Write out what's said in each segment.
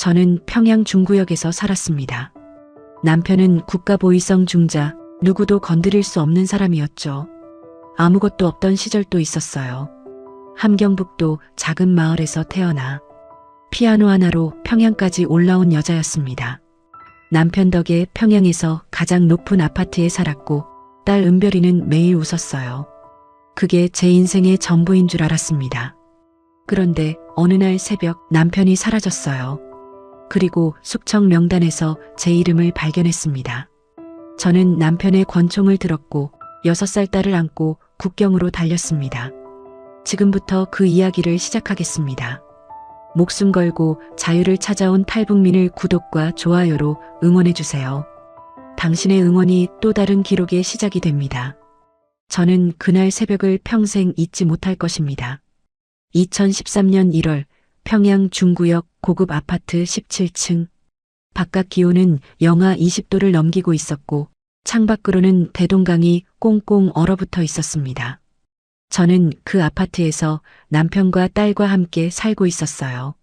저는 평양 중구역에서 살았습니다. 남편은 국가보위성 중자, 누구도 건드릴 수 없는 사람이었죠. 아무것도 없던 시절도 있었어요. 함경북도 작은 마을에서 태어나 피아노 하나로 평양까지 올라온 여자였습니다. 남편 덕에 평양에서 가장 높은 아파트에 살았고 딸 은별이는 매일 웃었어요. 그게 제 인생의 전부인 줄 알았습니다. 그런데 어느 날 새벽 남편이 사라졌어요. 그리고 숙청 명단에서 제 이름을 발견했습니다. 저는 남편의 권총을 들었고 6살 딸을 안고 국경으로 달렸습니다. 지금부터 그 이야기를 시작하겠습니다. 목숨 걸고 자유를 찾아온 탈북민을 구독과 좋아요로 응원해주세요. 당신의 응원이 또 다른 기록의 시작이 됩니다. 저는 그날 새벽을 평생 잊지 못할 것입니다. 2013년 1월 평양 중구역 고급 아파트 17층. 바깥 기온은 영하 20도를 넘기고 있었고 창밖으로는 대동강이 꽁꽁 얼어붙어 있었습니다. 저는 그 아파트에서 남편과 딸과 함께 살고 있었어요.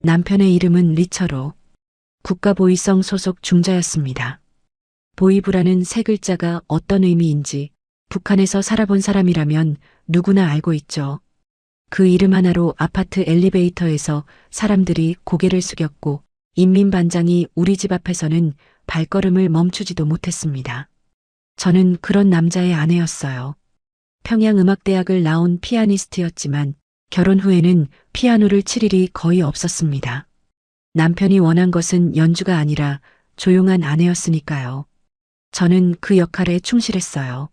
남편의 이름은 리처로 국가보위성 소속 중자였습니다. 보위부라는 세 글자가 어떤 의미인지 북한에서 살아본 사람이라면 누구나 알고 있죠. 그 이름 하나로 아파트 엘리베이터에서 사람들이 고개를 숙였고 인민반장이 우리 집 앞에서는 발걸음을 멈추지도 못했습니다. 저는 그런 남자의 아내였어요. 평양음악대학을 나온 피아니스트였지만 결혼 후에는 피아노를 칠 일이 거의 없었습니다. 남편이 원한 것은 연주가 아니라 조용한 아내였으니까요. 저는 그 역할에 충실했어요.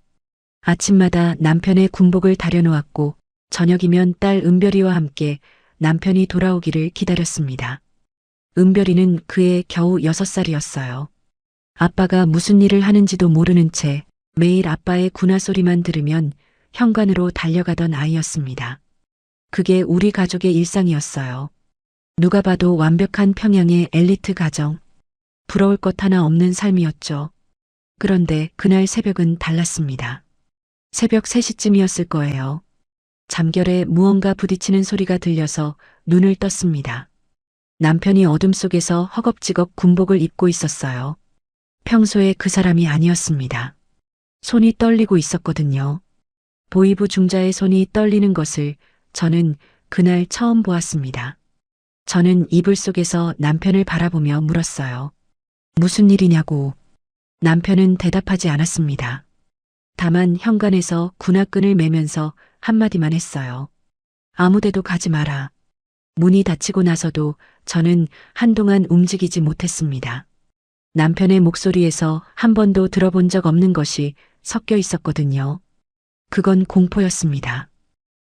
아침마다 남편의 군복을 다려놓았고 저녁이면 딸 은별이와 함께 남편이 돌아오기를 기다렸습니다. 은별이는 그해 겨우 6살이었어요. 아빠가 무슨 일을 하는지도 모르는 채 매일 아빠의 군화 소리만 들으면 현관으로 달려가던 아이였습니다. 그게 우리 가족의 일상이었어요. 누가 봐도 완벽한 평양의 엘리트 가정. 부러울 것 하나 없는 삶이었죠. 그런데 그날 새벽은 달랐습니다. 새벽 3시쯤이었을 거예요. 잠결에 무언가 부딪히는 소리가 들려서 눈을 떴습니다. 남편이 어둠 속에서 허겁지겁 군복을 입고 있었어요. 평소에 그 사람이 아니었습니다. 손이 떨리고 있었거든요. 보위부 중자의 손이 떨리는 것을 저는 그날 처음 보았습니다. 저는 이불 속에서 남편을 바라보며 물었어요. 무슨 일이냐고. 남편은 대답하지 않았습니다. 다만 현관에서 군화끈을 매면서 한마디만 했어요. 아무데도 가지 마라. 문이 닫히고 나서도 저는 한동안 움직이지 못했습니다. 남편의 목소리에서 한 번도 들어본 적 없는 것이 섞여 있었거든요. 그건 공포였습니다.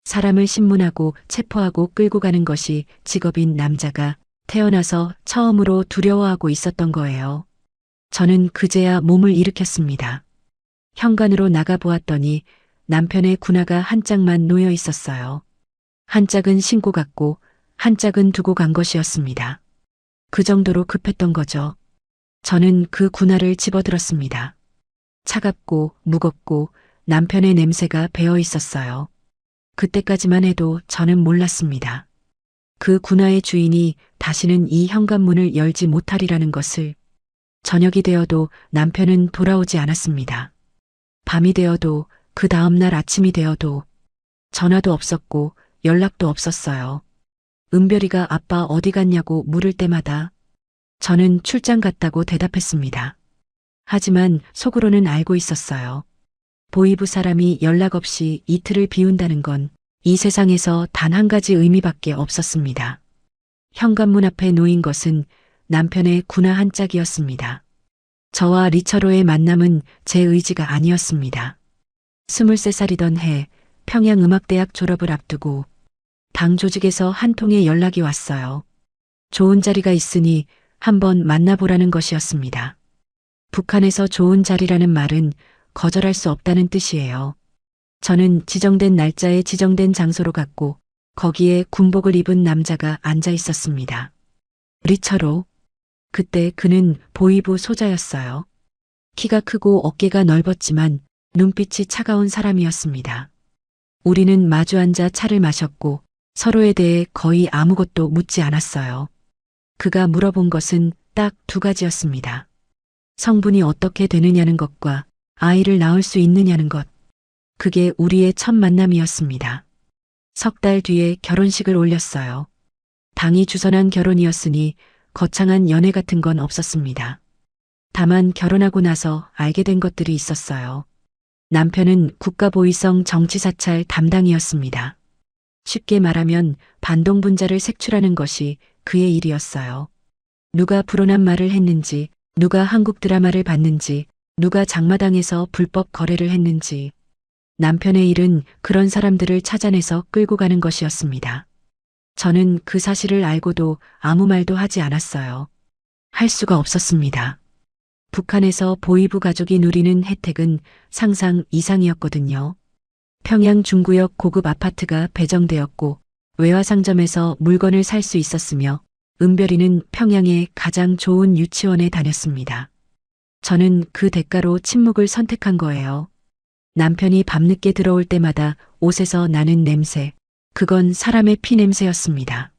사람을 신문하고 체포하고 끌고 가는 것이 직업인 남자가 태어나서 처음으로 두려워하고 있었던 거예요. 저는 그제야 몸을 일으켰습니다. 현관으로 나가보았더니 남편의 군화가 한 짝만 놓여 있었어요. 한 짝은 신고 갔고 한 짝은 두고 간 것이었습니다. 그 정도로 급했던 거죠. 저는 그 군화를 집어들었습니다. 차갑고 무겁고 남편의 냄새가 배어 있었어요. 그때까지만 해도 저는 몰랐습니다. 그 군화의 주인이 다시는 이 현관문을 열지 못하리라는 것을. 저녁이 되어도 남편은 돌아오지 않았습니다. 밤이 되어도 그 다음날 아침이 되어도 전화도 없었고 연락도 없었어요. 은별이가 아빠 어디 갔냐고 물을 때마다 저는 출장 갔다고 대답했습니다. 하지만 속으로는 알고 있었어요. 보위부 사람이 연락 없이 이틀을 비운다는 건 이 세상에서 단 한 가지 의미밖에 없었습니다. 현관문 앞에 놓인 것은 남편의 군화 한 짝이었습니다. 저와 리처로의 만남은 제 의지가 아니었습니다. 23살이던 해 평양음악대학 졸업을 앞두고 당 조직에서 한 통의 연락이 왔어요. 좋은 자리가 있으니 한번 만나보라는 것이었습니다. 북한에서 좋은 자리라는 말은 거절할 수 없다는 뜻이에요. 저는 지정된 날짜에 지정된 장소로 갔고 거기에 군복을 입은 남자가 앉아 있었습니다. 리처로. 그때 그는 보위부 소자였어요. 키가 크고 어깨가 넓었지만 눈빛이 차가운 사람이었습니다. 우리는 마주 앉아 차를 마셨고 서로에 대해 거의 아무것도 묻지 않았어요. 그가 물어본 것은 딱 두 가지였습니다. 성분이 어떻게 되느냐는 것과 아이를 낳을 수 있느냐는 것. 그게 우리의 첫 만남이었습니다. 석 달 뒤에 결혼식을 올렸어요. 당이 주선한 결혼이었으니 거창한 연애 같은 건 없었습니다. 다만 결혼하고 나서 알게 된 것들이 있었어요. 남편은 국가보위성 정치사찰 담당이었습니다. 쉽게 말하면 반동분자를 색출하는 것이 그의 일이었어요. 누가 불온한 말을 했는지, 누가 한국 드라마를 봤는지, 누가 장마당에서 불법 거래를 했는지. 남편의 일은 그런 사람들을 찾아내서 끌고 가는 것이었습니다. 저는 그 사실을 알고도 아무 말도 하지 않았어요. 할 수가 없었습니다. 북한에서 보위부 가족이 누리는 혜택은 상상 이상이었거든요. 평양 중구역 고급 아파트가 배정되었고 외화상점에서 물건을 살 수 있었으며 은별이는 평양의 가장 좋은 유치원에 다녔습니다. 저는 그 대가로 침묵을 선택한 거예요. 남편이 밤늦게 들어올 때마다 옷에서 나는 냄새, 그건 사람의 피 냄새였습니다.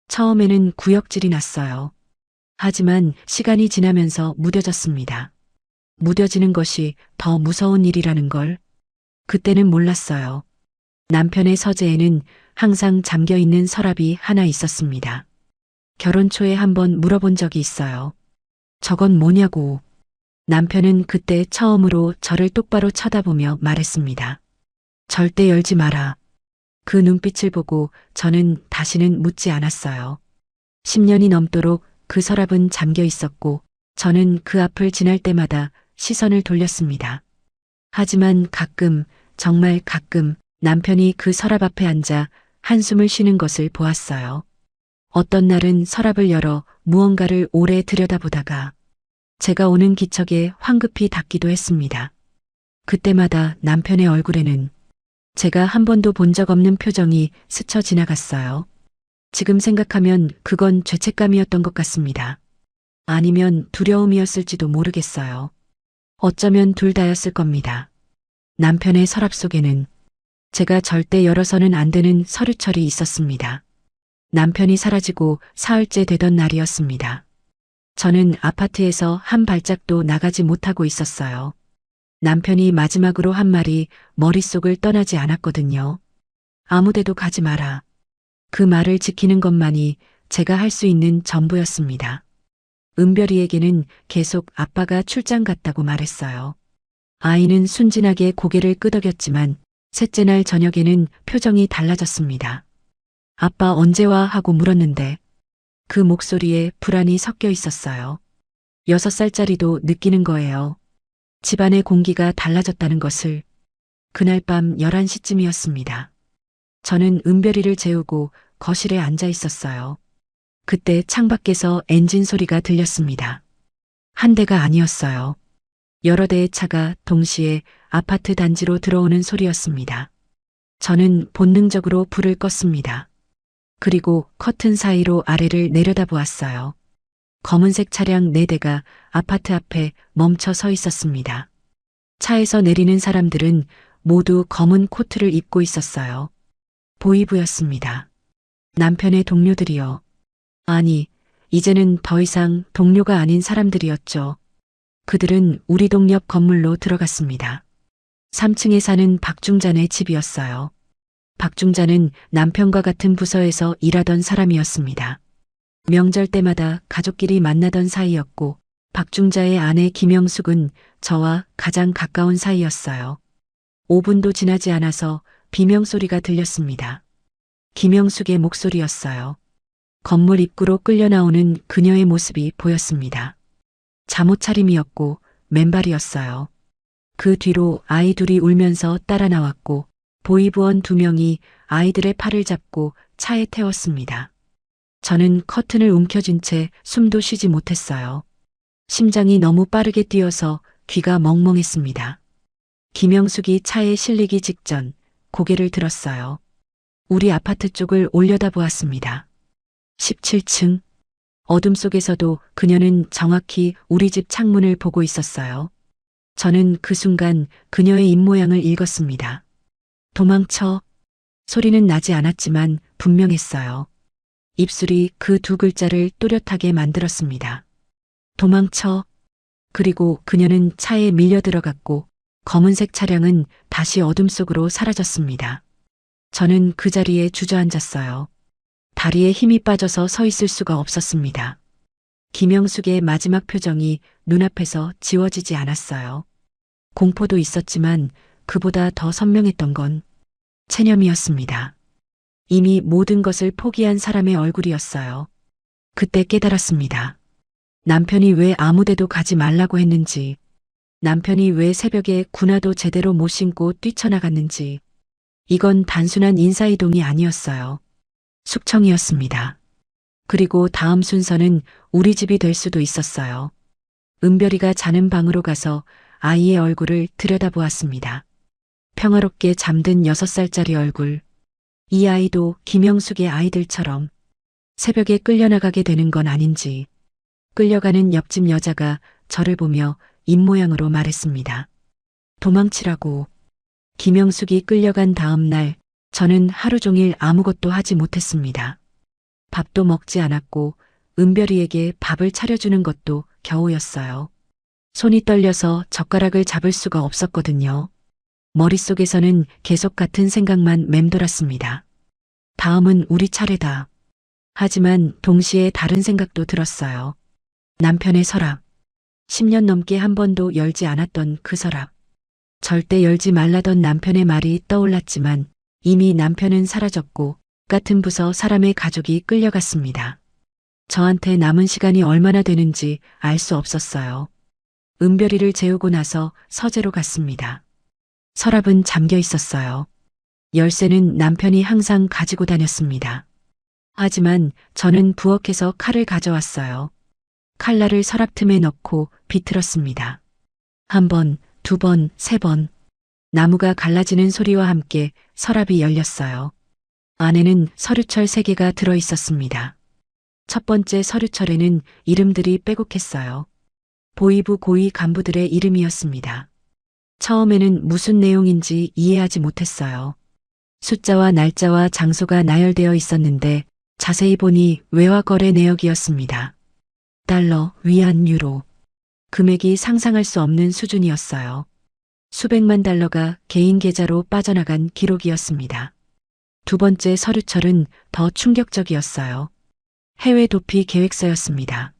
처음에는 구역질이 났어요. 하지만 시간이 지나면서 무뎌졌습니다. 무뎌지는 것이 더 무서운 일이라는 걸 그때는 몰랐어요. 남편의 서재에는 항상 잠겨있는 서랍이 하나 있었습니다. 결혼 초에 한번 물어본 적이 있어요. 저건 뭐냐고. 남편은 그때 처음으로 저를 똑바로 쳐다보며 말했습니다. 절대 열지 마라. 그 눈빛을 보고 저는 다시는 묻지 않았어요. 10년이 넘도록 그 서랍은 잠겨 있었고 저는 그 앞을 지날 때마다 시선을 돌렸습니다. 하지만 가끔, 정말 가끔 남편이 그 서랍 앞에 앉아 한숨을 쉬는 것을 보았어요. 어떤 날은 서랍을 열어 무언가를 오래 들여다보다가 제가 오는 기척에 황급히 닫기도 했습니다. 그때마다 남편의 얼굴에는 제가 한 번도 본 적 없는 표정이 스쳐 지나갔어요. 지금 생각하면 그건 죄책감이었던 것 같습니다. 아니면 두려움이었을지도 모르겠어요. 어쩌면 둘 다였을 겁니다. 남편의 서랍 속에는 제가 절대 열어서는 안 되는 서류철이 있었습니다. 남편이 사라지고 사흘째 되던 날이었습니다. 저는 아파트에서 한 발짝도 나가지 못하고 있었어요. 남편이 마지막으로 한 말이 머릿속을 떠나지 않았거든요. 아무데도 가지 마라. 그 말을 지키는 것만이 제가 할 수 있는 전부였습니다. 은별이에게는 계속 아빠가 출장 갔다고 말했어요. 아이는 순진하게 고개를 끄덕였지만 셋째 날 저녁에는 표정이 달라졌습니다. 아빠 언제 와? 하고 물었는데 그 목소리에 불안이 섞여 있었어요. 6살짜리도 느끼는 거예요. 집안의 공기가 달라졌다는 것을. 그날 밤 11시쯤이었습니다. 저는 은별이를 재우고 거실에 앉아 있었어요. 그때 창밖에서 엔진 소리가 들렸습니다. 한 대가 아니었어요. 여러 대의 차가 동시에 아파트 단지로 들어오는 소리였습니다. 저는 본능적으로 불을 껐습니다. 그리고 커튼 사이로 아래를 내려다보았어요. 검은색 차량 4대가 아파트 앞에 멈춰 서 있었습니다. 차에서 내리는 사람들은 모두 검은 코트를 입고 있었어요. 보위부였습니다. 남편의 동료들이요. 아니, 이제는 더 이상 동료가 아닌 사람들이었죠. 그들은 우리 동 옆 건물로 들어갔습니다. 3층에 사는 박중잔의 집이었어요. 박중잔은 남편과 같은 부서에서 일하던 사람이었습니다. 명절 때마다 가족끼리 만나던 사이였고 박중자의 아내 김영숙은 저와 가장 가까운 사이였어요. 5분도 지나지 않아서 비명소리가 들렸습니다. 김영숙의 목소리였어요. 건물 입구로 끌려 나오는 그녀의 모습이 보였습니다. 잠옷 차림이었고 맨발이었어요. 그 뒤로 아이 둘이 울면서 따라 나왔고 보위부원 2명이 아이들의 팔을 잡고 차에 태웠습니다. 저는 커튼을 움켜쥔 채 숨도 쉬지 못했어요. 심장이 너무 빠르게 뛰어서 귀가 멍멍했습니다. 김영숙이 차에 실리기 직전 고개를 들었어요. 우리 아파트 쪽을 올려다보았습니다. 17층. 어둠 속에서도 그녀는 정확히 우리 집 창문을 보고 있었어요. 저는 그 순간 그녀의 입모양을 읽었습니다. 도망쳐. 소리는 나지 않았지만 분명했어요. 입술이 그 두 글자를 또렷하게 만들었습니다. 도망쳐. 그리고 그녀는 차에 밀려 들어갔고 검은색 차량은 다시 어둠 속으로 사라졌습니다. 저는 그 자리에 주저앉았어요. 다리에 힘이 빠져서 서 있을 수가 없었습니다. 김영숙의 마지막 표정이 눈앞에서 지워지지 않았어요. 공포도 있었지만 그보다 더 선명했던 건 체념이었습니다. 이미 모든 것을 포기한 사람의 얼굴이었어요. 그때 깨달았습니다. 남편이 왜 아무데도 가지 말라고 했는지, 남편이 왜 새벽에 군화도 제대로 못 신고 뛰쳐나갔는지, 이건 단순한 인사이동이 아니었어요. 숙청이었습니다. 그리고 다음 순서는 우리 집이 될 수도 있었어요. 은별이가 자는 방으로 가서 아이의 얼굴을 들여다보았습니다. 평화롭게 잠든 6살짜리 얼굴. 이 아이도 김영숙의 아이들처럼 새벽에 끌려나가게 되는 건 아닌지, 끌려가는 옆집 여자가 저를 보며 입모양으로 말했습니다. 도망치라고. 김영숙이 끌려간 다음 날 저는 하루 종일 아무것도 하지 못했습니다. 밥도 먹지 않았고 은별이에게 밥을 차려주는 것도 겨우였어요. 손이 떨려서 젓가락을 잡을 수가 없었거든요. 머릿속에서는 계속 같은 생각만 맴돌았습니다. 다음은 우리 차례다. 하지만 동시에 다른 생각도 들었어요. 남편의 서랍. 10년 넘게 한 번도 열지 않았던 그 서랍. 절대 열지 말라던 남편의 말이 떠올랐지만 이미 남편은 사라졌고 같은 부서 사람의 가족이 끌려갔습니다. 저한테 남은 시간이 얼마나 되는지 알 수 없었어요. 은별이를 재우고 나서 서재로 갔습니다. 서랍은 잠겨 있었어요. 열쇠는 남편이 항상 가지고 다녔습니다. 하지만 저는 부엌에서 칼을 가져왔어요. 칼날을 서랍 틈에 넣고 비틀었습니다. 한 번, 두 번, 세 번. 나무가 갈라지는 소리와 함께 서랍이 열렸어요. 안에는 서류철 3개가 들어 있었습니다. 첫 번째 서류철에는 이름들이 빼곡했어요. 보이부 고위 간부들의 이름이었습니다. 처음에는 무슨 내용인지 이해하지 못했어요. 숫자와 날짜와 장소가 나열되어 있었는데 자세히 보니 외화 거래 내역이었습니다. 달러, 위안, 유로. 금액이 상상할 수 없는 수준이었어요. 수백만 달러가 개인 계좌로 빠져나간 기록이었습니다. 두 번째 서류철은 더 충격적이었어요. 해외 도피 계획서였습니다.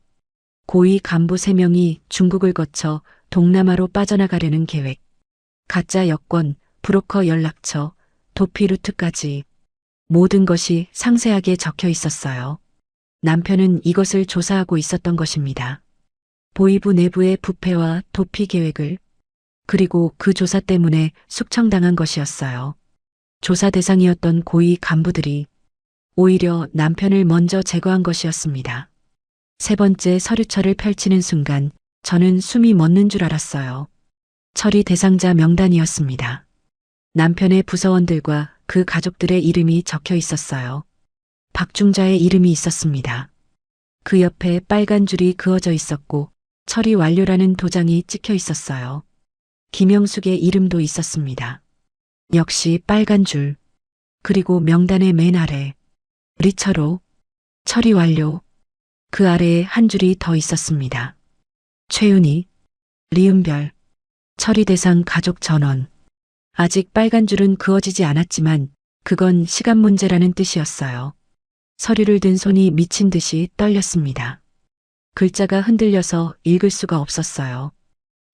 고위 간부 3명이 중국을 거쳐 동남아로 빠져나가려는 계획. 가짜 여권, 브로커 연락처, 도피 루트까지 모든 것이 상세하게 적혀 있었어요. 남편은 이것을 조사하고 있었던 것입니다. 보이부 내부의 부패와 도피 계획을, 그리고 그 조사 때문에 숙청당한 것이었어요. 조사 대상이었던 고위 간부들이 오히려 남편을 먼저 제거한 것이었습니다. 세 번째 서류철을 펼치는 순간 저는 숨이 멎는 줄 알았어요. 처리 대상자 명단이었습니다. 남편의 부서원들과 그 가족들의 이름이 적혀 있었어요. 박중자의 이름이 있었습니다. 그 옆에 빨간 줄이 그어져 있었고 처리 완료라는 도장이 찍혀 있었어요. 김영숙의 이름도 있었습니다. 역시 빨간 줄. 그리고 명단의 맨 아래 리처로 처리 완료. 그 아래에 한 줄이 더 있었습니다. 최윤희, 리은별, 처리 대상 가족 전원. 아직 빨간 줄은 그어지지 않았지만 그건 시간 문제라는 뜻이었어요. 서류를 든 손이 미친 듯이 떨렸습니다. 글자가 흔들려서 읽을 수가 없었어요.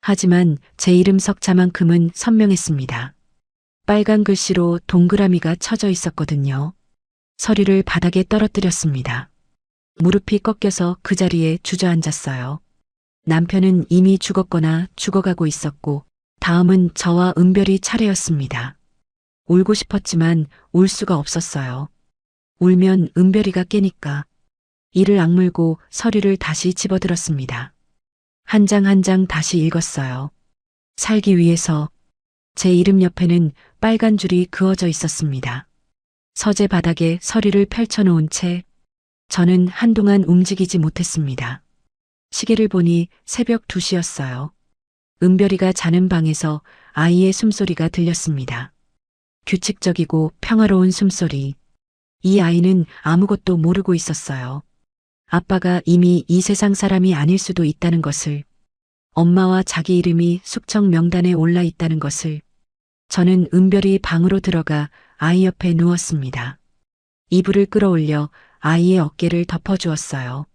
하지만 제 이름 석자만큼은 선명했습니다. 빨간 글씨로 동그라미가 쳐져 있었거든요. 서류를 바닥에 떨어뜨렸습니다. 무릎이 꺾여서 그 자리에 주저앉았어요. 남편은 이미 죽었거나 죽어가고 있었고 다음은 저와 은별이 차례였습니다. 울고 싶었지만 울 수가 없었어요. 울면 은별이가 깨니까. 이를 악물고 서류를 다시 집어들었습니다. 한 장 한 장 다시 읽었어요. 살기 위해서. 제 이름 옆에는 빨간 줄이 그어져 있었습니다. 서재 바닥에 서류를 펼쳐놓은 채 저는 한동안 움직이지 못했습니다. 시계를 보니 새벽 2시였어요. 은별이가 자는 방에서 아이의 숨소리가 들렸습니다. 규칙적이고 평화로운 숨소리. 이 아이는 아무것도 모르고 있었어요. 아빠가 이미 이 세상 사람이 아닐 수도 있다는 것을, 엄마와 자기 이름이 숙청 명단에 올라 있다는 것을. 저는 은별이 방으로 들어가 아이 옆에 누웠습니다. 이불을 끌어올려 아이의 어깨를 덮어주었어요.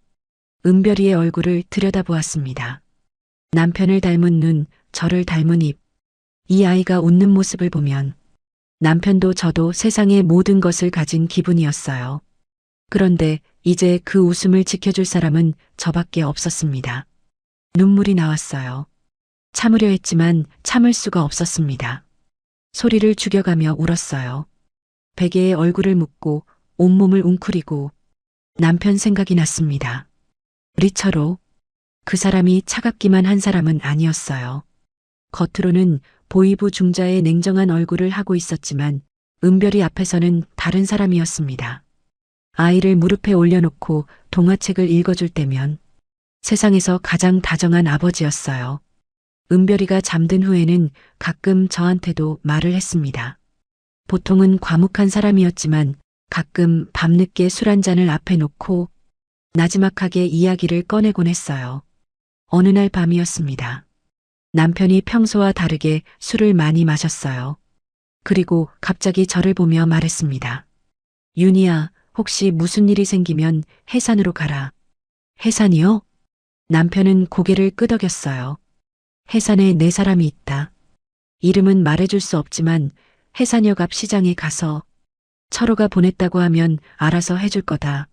은별이의 얼굴을 들여다보았습니다. 남편을 닮은 눈, 저를 닮은 입. 이 아이가 웃는 모습을 보면 남편도 저도 세상의 모든 것을 가진 기분이었어요. 그런데 이제 그 웃음을 지켜줄 사람은 저밖에 없었습니다. 눈물이 나왔어요. 참으려 했지만 참을 수가 없었습니다. 소리를 죽여가며 울었어요. 베개에 얼굴을 묻고 온몸을 웅크리고 남편 생각이 났습니다. 리처로. 그 사람이 차갑기만 한 사람은 아니었어요. 겉으로는 보이부 중자의 냉정한 얼굴을 하고 있었지만 은별이 앞에서는 다른 사람이었습니다. 아이를 무릎에 올려놓고 동화책을 읽어줄 때면 세상에서 가장 다정한 아버지였어요. 은별이가 잠든 후에는 가끔 저한테도 말을 했습니다. 보통은 과묵한 사람이었지만 가끔 밤늦게 술 한 잔을 앞에 놓고 나지막하게 이야기를 꺼내곤 했어요. 어느 날 밤이었습니다. 남편이 평소와 다르게 술을 많이 마셨어요. 그리고 갑자기 저를 보며 말했습니다. 윤희야, 혹시 무슨 일이 생기면 해산으로 가라. 해산이요? 남편은 고개를 끄덕였어요. 해산에 네 사람이 있다. 이름은 말해줄 수 없지만 해산역 앞 시장에 가서 철호가 보냈다고 하면 알아서 해줄 거다.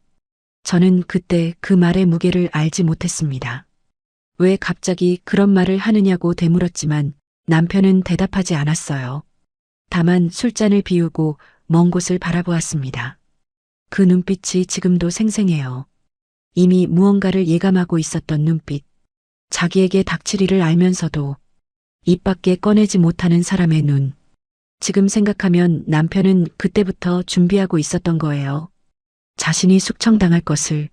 저는 그때 그 말의 무게를 알지 못했습니다. 왜 갑자기 그런 말을 하느냐고 되물었지만 남편은 대답하지 않았어요. 다만 술잔을 비우고 먼 곳을 바라보았습니다. 그 눈빛이 지금도 생생해요. 이미 무언가를 예감하고 있었던 눈빛. 자기에게 닥칠 일을 알면서도 입 밖에 꺼내지 못하는 사람의 눈. 지금 생각하면 남편은 그때부터 준비하고 있었던 거예요. 자신이 숙청당할 것을.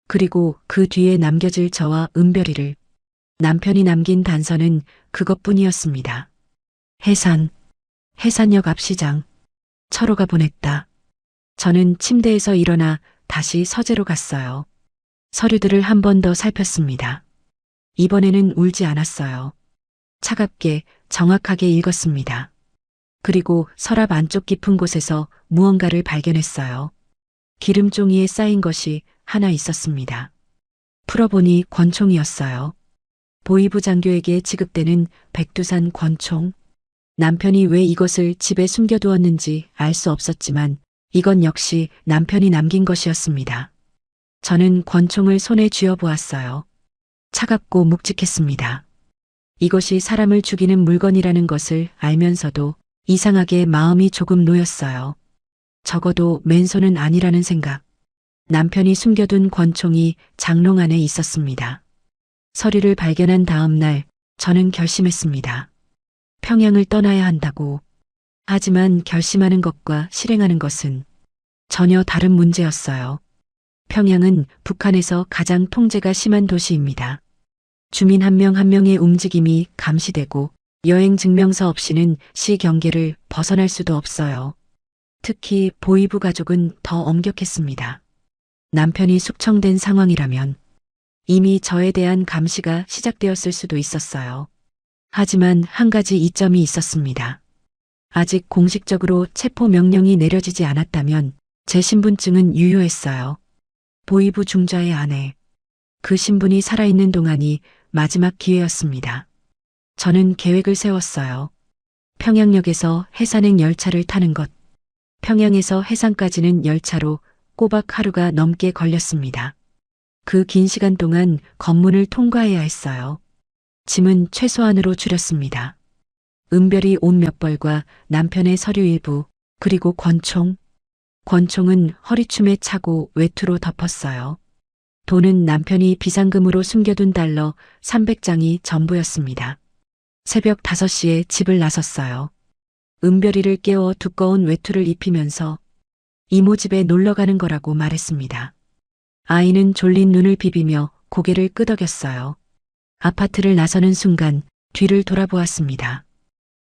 그리고 그 뒤에 남겨질 저와 은별이를. 남편이 남긴 단서는 그것뿐이었습니다. 해산. 해산역 앞 시장. 철호가 보냈다. 저는 침대에서 일어나 다시 서재로 갔어요. 서류들을 한 번 더 살폈습니다. 이번에는 울지 않았어요. 차갑게 정확하게 읽었습니다. 그리고 서랍 안쪽 깊은 곳에서 무언가를 발견했어요. 기름종이에 쌓인 것이 하나 있었습니다. 풀어보니 권총이었어요. 보이부 장교에게 지급되는 백두산 권총. 남편이 왜 이것을 집에 숨겨두었는지 알 수 없었지만 이건 역시 남편이 남긴 것이었습니다. 저는 권총을 손에 쥐어보았어요. 차갑고 묵직했습니다. 이것이 사람을 죽이는 물건이라는 것을 알면서도 이상하게 마음이 조금 놓였어요. 적어도 맨손은 아니라는 생각. 남편이 숨겨둔 권총이 장롱 안에 있었습니다. 서류를 발견한 다음 날 저는 결심했습니다. 평양을 떠나야 한다고. 하지만 결심하는 것과 실행하는 것은 전혀 다른 문제였어요. 평양은 북한에서 가장 통제가 심한 도시입니다. 주민 한 명 한 명의 움직임이 감시되고 여행 증명서 없이는 시 경계를 벗어날 수도 없어요. 특히 보이부 가족은 더 엄격했습니다. 남편이 숙청된 상황이라면 이미 저에 대한 감시가 시작되었을 수도 있었어요. 하지만 한 가지 이점이 있었습니다. 아직 공식적으로 체포 명령이 내려지지 않았다면 제 신분증은 유효했어요. 보이부 중자의 아내. 그 신분이 살아있는 동안이 마지막 기회였습니다. 저는 계획을 세웠어요. 평양역에서 해산행 열차를 타는 것. 평양에서 해상까지는 열차로 꼬박 하루가 넘게 걸렸습니다. 그 긴 시간 동안 관문을 통과해야 했어요. 짐은 최소한으로 줄였습니다. 은별이 옷 몇 벌과 남편의 서류 일부, 그리고 권총. 권총은 허리춤에 차고 외투로 덮었어요. 돈은 남편이 비상금으로 숨겨둔 달러 300장이 전부였습니다. 새벽 5시에 집을 나섰어요. 은별이를 깨워 두꺼운 외투를 입히면서 이모 집에 놀러 가는 거라고 말했습니다. 아이는 졸린 눈을 비비며 고개를 끄덕였어요. 아파트를 나서는 순간 뒤를 돌아보았습니다.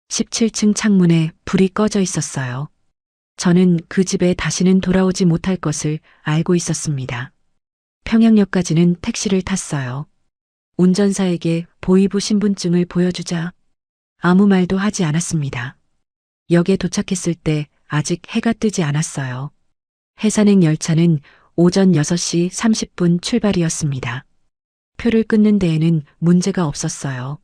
17층 창문에 불이 꺼져 있었어요. 저는 그 집에 다시는 돌아오지 못할 것을 알고 있었습니다. 평양역까지는 택시를 탔어요. 운전사에게 보이부 신분증을 보여주자 아무 말도 하지 않았습니다. 역에 도착했을 때 아직 해가 뜨지 않았어요. 해산행 열차는 오전 6시 30분 출발이었습니다. 표를 끊는 데에는 문제가 없었어요.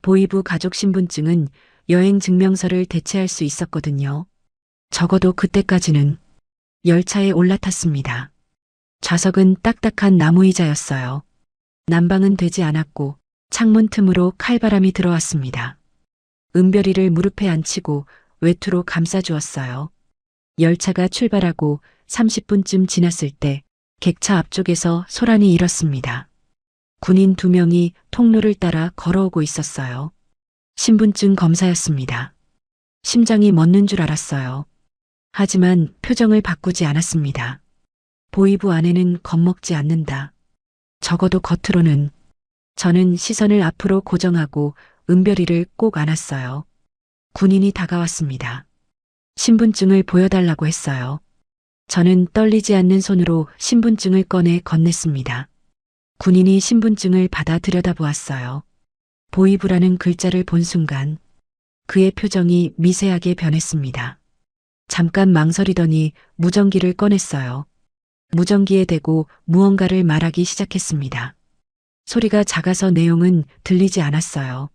보이부 가족 신분증은 여행 증명서를 대체할 수 있었거든요. 적어도 그때까지는 열차에 올라탔습니다. 좌석은 딱딱한 나무 의자였어요. 난방은 되지 않았고 창문 틈으로 칼바람이 들어왔습니다. 은별이를 무릎에 앉히고 외투로 감싸주었어요. 열차가 출발하고 30분쯤 지났을 때 객차 앞쪽에서 소란이 일었습니다. 군인 2명이 통로를 따라 걸어오고 있었어요. 신분증 검사였습니다. 심장이 멎는 줄 알았어요. 하지만 표정을 바꾸지 않았습니다. 보이부 안에는 겁먹지 않는다. 적어도 겉으로는. 저는 시선을 앞으로 고정하고 은별이를 꼭 안았어요. 군인이 다가왔습니다. 신분증을 보여달라고 했어요. 저는 떨리지 않는 손으로 신분증을 꺼내 건넸습니다. 군인이 신분증을 받아 들여다보았어요. 보이부라는 글자를 본 순간 그의 표정이 미세하게 변했습니다. 잠깐 망설이더니 무전기를 꺼냈어요. 무전기에 대고 무언가를 말하기 시작했습니다. 소리가 작아서 내용은 들리지 않았어요.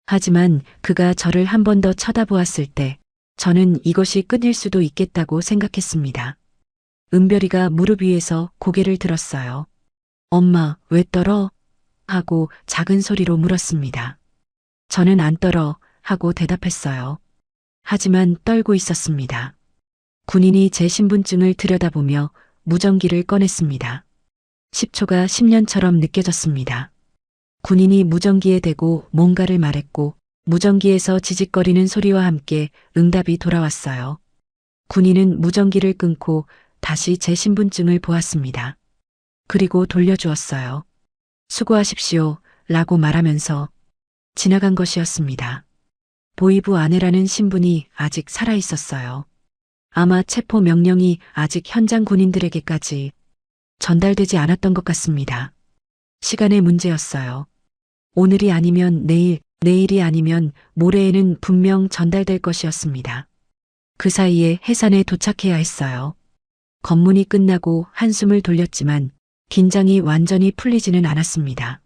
하지만 그가 저를 한 번 더 쳐다보았을 때 저는 이것이 끝일 수도 있겠다고 생각했습니다. 은별이가 무릎 위에서 고개를 들었어요. 엄마, 왜 떨어? 하고 작은 소리로 물었습니다. 저는 안 떨어 하고 대답했어요. 하지만 떨고 있었습니다. 군인이 제 신분증을 들여다보며 무전기를 꺼냈습니다. 10초가 10년처럼 느껴졌습니다. 군인이 무전기에 대고 뭔가를 말했고 무전기에서 지직거리는 소리와 함께 응답이 돌아왔어요. 군인은 무전기를 끊고 다시 제 신분증을 보았습니다. 그리고 돌려주었어요. 수고하십시오 라고 말하면서 지나간 것이었습니다. 보이부 아내라는 신분이 아직 살아 있었어요. 아마 체포 명령이 아직 현장 군인들에게까지 전달되지 않았던 것 같습니다. 시간의 문제였어요. 오늘이 아니면 내일, 내일이 아니면 모레에는 분명 전달될 것이었습니다. 그 사이에 해산에 도착해야 했어요. 검문이 끝나고 한숨을 돌렸지만 긴장이 완전히 풀리지는 않았습니다.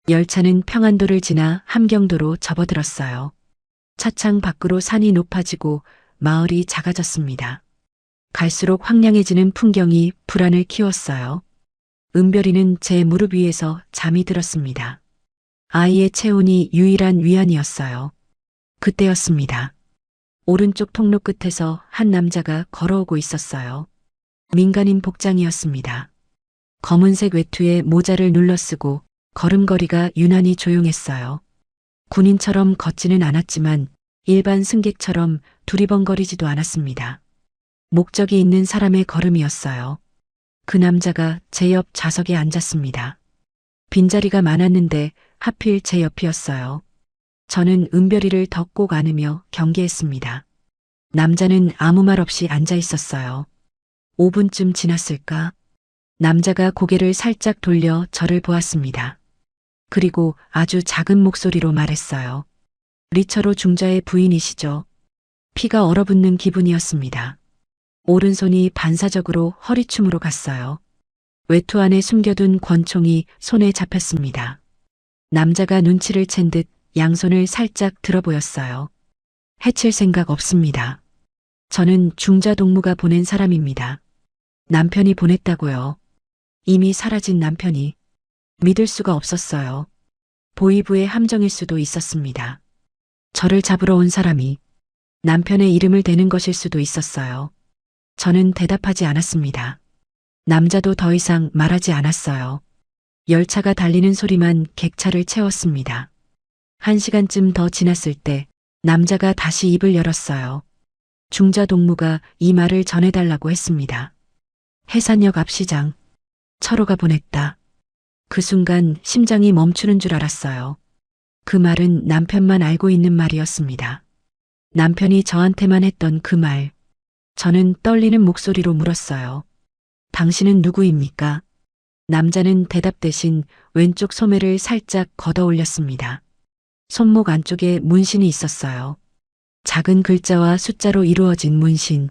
열차는 평안도를 지나 함경도로 접어들었어요. 차창 밖으로 산이 높아지고 마을이 작아졌습니다. 갈수록 황량해지는 풍경이 불안을 키웠어요. 은별이는 제 무릎 위에서 잠이 들었습니다. 아이의 체온이 유일한 위안이었어요. 그때였습니다. 오른쪽 통로 끝에서 한 남자가 걸어오고 있었어요. 민간인 복장이었습니다. 검은색 외투에 모자를 눌러쓰고 걸음걸이가 유난히 조용했어요. 군인처럼 걷지는 않았지만 일반 승객처럼 두리번거리지도 않았습니다. 목적이 있는 사람의 걸음이었어요. 그 남자가 제 옆 좌석에 앉았습니다. 빈자리가 많았는데 하필 제 옆이었어요. 저는 은별이를 더 꼭 안으며 경계했습니다. 남자는 아무 말 없이 앉아 있었어요. 5분쯤 지났을까? 남자가 고개를 살짝 돌려 저를 보았습니다. 그리고 아주 작은 목소리로 말했어요. 리처로 중자의 부인이시죠? 피가 얼어붙는 기분이었습니다. 오른손이 반사적으로 허리춤으로 갔어요. 외투 안에 숨겨둔 권총이 손에 잡혔습니다. 남자가 눈치를 챈 듯 양손을 살짝 들어 보였어요. 해칠 생각 없습니다. 저는 중자 동무가 보낸 사람입니다. 남편이 보냈다고요. 이미 사라진 남편이. 믿을 수가 없었어요. 보이부의 함정일 수도 있었습니다. 저를 잡으러 온 사람이 남편의 이름을 대는 것일 수도 있었어요. 저는 대답하지 않았습니다. 남자도 더 이상 말하지 않았어요. 열차가 달리는 소리만 객차를 채웠습니다. 1시간쯤 더 지났을 때 남자가 다시 입을 열었어요. 중자 동무가 이 말을 전해달라고 했습니다. 해산역 앞 시장. 철호가 보냈다. 그 순간 심장이 멈추는 줄 알았어요. 그 말은 남편만 알고 있는 말이었습니다. 남편이 저한테만 했던 그 말. 저는 떨리는 목소리로 물었어요. 당신은 누구입니까? 남자는 대답 대신 왼쪽 소매를 살짝 걷어 올렸습니다. 손목 안쪽에 문신이 있었어요. 작은 글자와 숫자로 이루어진 문신.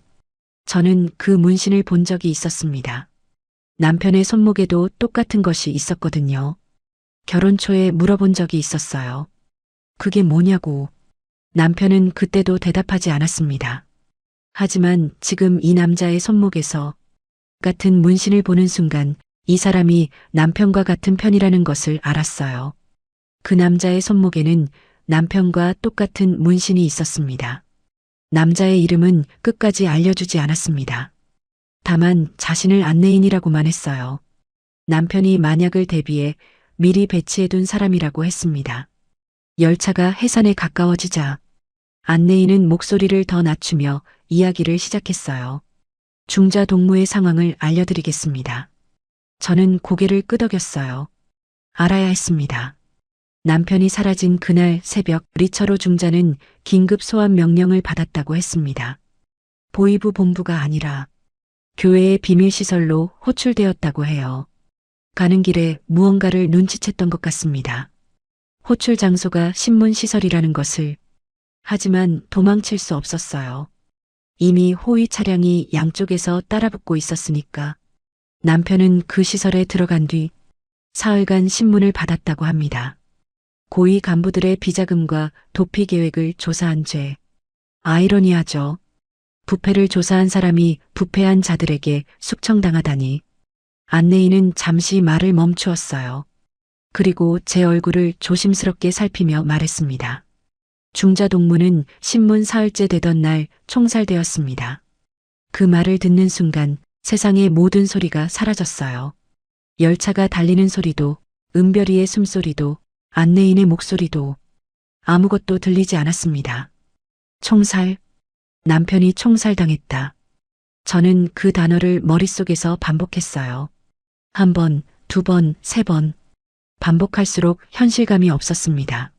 저는 그 문신을 본 적이 있었습니다. 남편의 손목에도 똑같은 것이 있었거든요. 결혼 초에 물어본 적이 있었어요. 그게 뭐냐고. 남편은 그때도 대답하지 않았습니다. 하지만 지금 이 남자의 손목에서 같은 문신을 보는 순간 이 사람이 남편과 같은 편이라는 것을 알았어요. 그 남자의 손목에는 남편과 똑같은 문신이 있었습니다. 남자의 이름은 끝까지 알려주지 않았습니다. 다만 자신을 안내인이라고만 했어요. 남편이 만약을 대비해 미리 배치해둔 사람이라고 했습니다. 열차가 해산에 가까워지자 안내인은 목소리를 더 낮추며 이야기를 시작했어요. 중자 동무의 상황을 알려드리겠습니다. 저는 고개를 끄덕였어요. 알아야 했습니다. 남편이 사라진 그날 새벽 리처로 중자는 긴급 소환 명령을 받았다고 했습니다. 보이부 본부가 아니라 교회의 비밀시설로 호출되었다고 해요. 가는 길에 무언가를 눈치챘던 것 같습니다. 호출 장소가 신문시설이라는 것을. 하지만 도망칠 수 없었어요. 이미 호위 차량이 양쪽에서 따라붙고 있었으니까. 남편은 그 시설에 들어간 뒤 사흘간 신문을 받았다고 합니다. 고위 간부들의 비자금과 도피 계획을 조사한 죄. 아이러니하죠. 부패를 조사한 사람이 부패한 자들에게 숙청당하다니. 안내인은 잠시 말을 멈추었어요. 그리고 제 얼굴을 조심스럽게 살피며 말했습니다. 중자 동무는 신문 사흘째 되던 날 총살되었습니다. 그 말을 듣는 순간 세상의 모든 소리가 사라졌어요. 열차가 달리는 소리도, 은별이의 숨소리도, 안내인의 목소리도 아무것도 들리지 않았습니다. 총살, 남편이 총살당했다. 저는 그 단어를 머릿속에서 반복했어요. 한 번, 두 번, 세 번. 반복할수록 현실감이 없었습니다.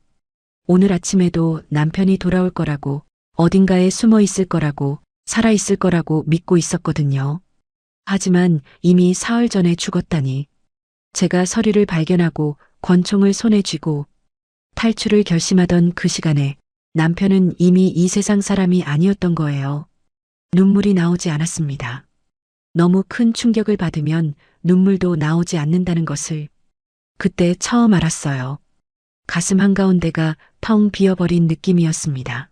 오늘 아침에도 남편이 돌아올 거라고, 어딘가에 숨어 있을 거라고, 살아 있을 거라고 믿고 있었거든요. 하지만 이미 사흘 전에 죽었다니. 제가 서류를 발견하고 권총을 손에 쥐고 탈출을 결심하던 그 시간에 남편은 이미 이 세상 사람이 아니었던 거예요. 눈물이 나오지 않았습니다. 너무 큰 충격을 받으면 눈물도 나오지 않는다는 것을 그때 처음 알았어요. 가슴 한가운데가 텅 비어버린 느낌이었습니다.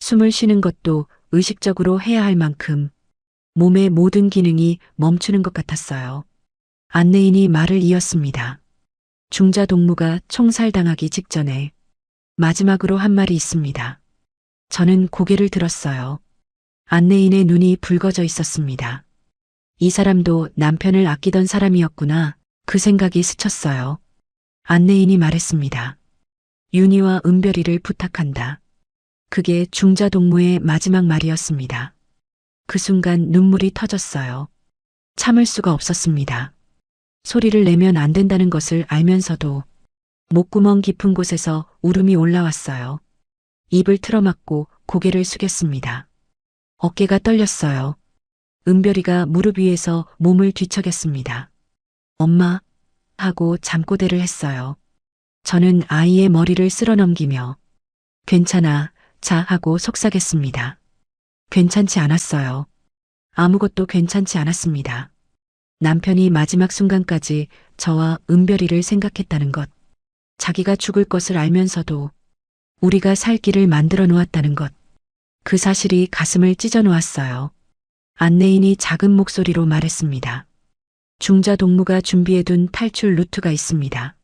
숨을 쉬는 것도 의식적으로 해야 할 만큼 몸의 모든 기능이 멈추는 것 같았어요. 안내인이 말을 이었습니다. 중자 동무가 총살당하기 직전에 마지막으로 한 말이 있습니다. 저는 고개를 들었어요. 안내인의 눈이 붉어져 있었습니다. 이 사람도 남편을 아끼던 사람이었구나. 그 생각이 스쳤어요. 안내인이 말했습니다. 윤희와 은별이를 부탁한다. 그게 중자 동무의 마지막 말이었습니다. 그 순간 눈물이 터졌어요. 참을 수가 없었습니다. 소리를 내면 안 된다는 것을 알면서도 목구멍 깊은 곳에서 울음이 올라왔어요. 입을 틀어막고 고개를 숙였습니다. 어깨가 떨렸어요. 은별이가 무릎 위에서 몸을 뒤척였습니다. 엄마 하고 잠꼬대를 했어요. 저는 아이의 머리를 쓸어넘기며 괜찮아 자 하고 속삭였습니다. 괜찮지 않았어요. 아무것도 괜찮지 않았습니다. 남편이 마지막 순간까지 저와 은별이를 생각했다는 것, 자기가 죽을 것을 알면서도 우리가 살 길을 만들어 놓았다는 것, 그 사실이 가슴을 찢어 놓았어요. 안내인이 작은 목소리로 말했습니다. 중자 동무가 준비해둔 탈출 루트가 있습니다.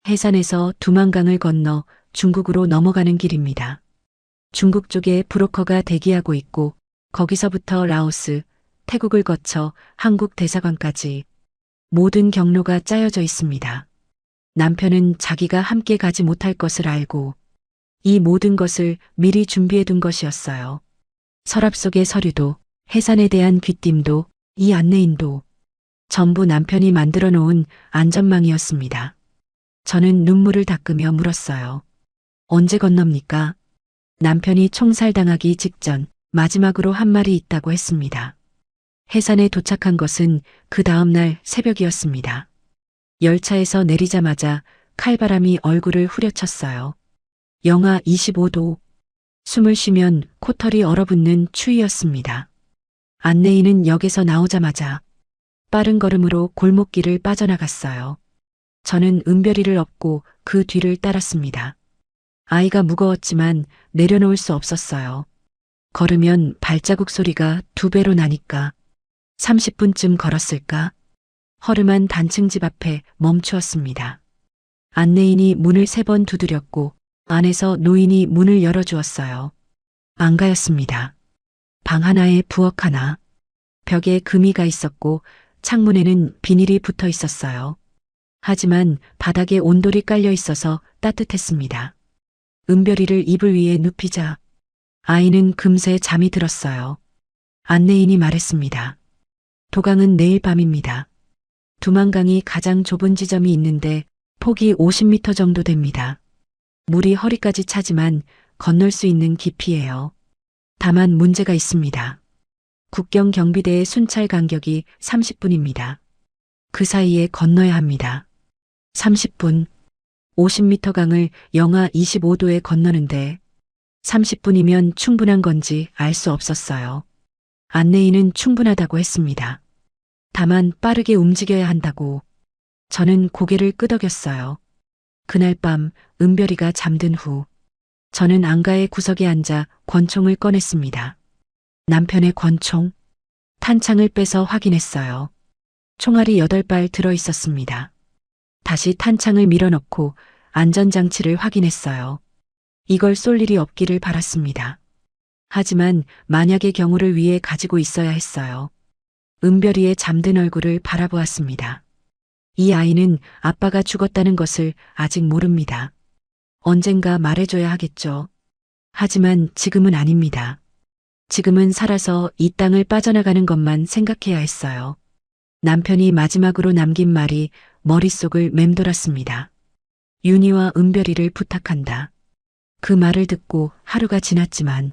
해산에서 두만강을 건너 중국으로 넘어가는 길입니다. 중국 쪽에 브로커가 대기하고 있고 거기서부터 라오스, 태국을 거쳐 한국 대사관까지 모든 경로가 짜여져 있습니다. 남편은 자기가 함께 가지 못할 것을 알고 이 모든 것을 미리 준비해둔 것이었어요. 서랍 속의 서류도, 해산에 대한 귀띔도, 이 안내인도 전부 남편이 만들어 놓은 안전망이었습니다. 저는 눈물을 닦으며 물었어요. 언제 건넙니까? 남편이 총살당하기 직전 마지막으로 한 말이 있다고 했습니다. 해산에 도착한 것은 그 다음날 새벽이었습니다. 열차에서 내리자마자 칼바람이 얼굴을 후려쳤어요. 영하 25도. 숨을 쉬면 코털이 얼어붙는 추위였습니다. 안내인은 역에서 나오자마자 빠른 걸음으로 골목길을 빠져나갔어요. 저는 은별이를 업고 그 뒤를 따랐습니다. 아이가 무거웠지만 내려놓을 수 없었어요. 걸으면 발자국 소리가 2배로 나니까 30분쯤 걸었을까? 허름한 단층 집 앞에 멈추었습니다. 안내인이 문을 3번 두드렸고 안에서 노인이 문을 열어주었어요. 안가였습니다. 방 하나에 부엌 하나. 벽에 금이가 있었고 창문에는 비닐이 붙어 있었어요. 하지만 바닥에 온돌이 깔려 있어서 따뜻했습니다. 은별이를 이불 위에 눕히자 아이는 금세 잠이 들었어요. 안내인이 말했습니다. 도강은 내일 밤입니다. 두만강이 가장 좁은 지점이 있는데 폭이 50m 정도 됩니다. 물이 허리까지 차지만 건널 수 있는 깊이예요. 다만 문제가 있습니다. 국경 경비대의 순찰 간격이 30분입니다. 그 사이에 건너야 합니다. 30분. 50m 강을 영하 25도에 건너는데 30분이면 충분한 건지 알 수 없었어요. 안내인은 충분하다고 했습니다. 다만 빠르게 움직여야 한다고. 저는 고개를 끄덕였어요. 그날 밤 은별이가 잠든 후 저는 안가의 구석에 앉아 권총을 꺼냈습니다. 남편의 권총. 탄창을 빼서 확인했어요. 총알이 8발 들어 있었습니다. 다시 탄창을 밀어넣고 안전장치를 확인했어요. 이걸 쏠 일이 없기를 바랐습니다. 하지만 만약의 경우를 위해 가지고 있어야 했어요. 은별이의 잠든 얼굴을 바라보았습니다. 이 아이는 아빠가 죽었다는 것을 아직 모릅니다. 언젠가 말해줘야 하겠죠. 하지만 지금은 아닙니다. 지금은 살아서 이 땅을 빠져나가는 것만 생각해야 했어요. 남편이 마지막으로 남긴 말이 머릿속을 맴돌았습니다. 윤희와 은별이를 부탁한다. 그 말을 듣고 하루가 지났지만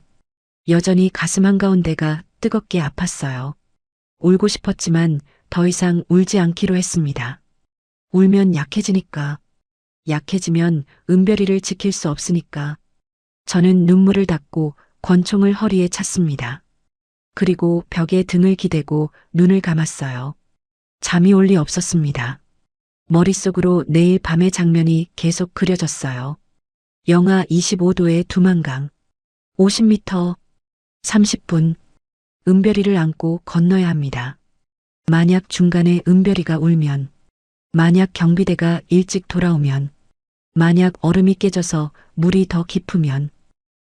여전히 가슴 한가운데가 뜨겁게 아팠어요. 울고 싶었지만 더 이상 울지 않기로 했습니다. 울면 약해지니까. 약해지면 은별이를 지킬 수 없으니까. 저는 눈물을 닦고 권총을 허리에 찼습니다. 그리고 벽에 등을 기대고 눈을 감았어요. 잠이 올 리 없었습니다. 머릿속으로 내일 밤의 장면이 계속 그려졌어요. 영하 25도의 두만강. 50m. 30분. 은별이를 안고 건너야 합니다. 만약 중간에 은별이가 울면, 만약 경비대가 일찍 돌아오면, 만약 얼음이 깨져서 물이 더 깊으면,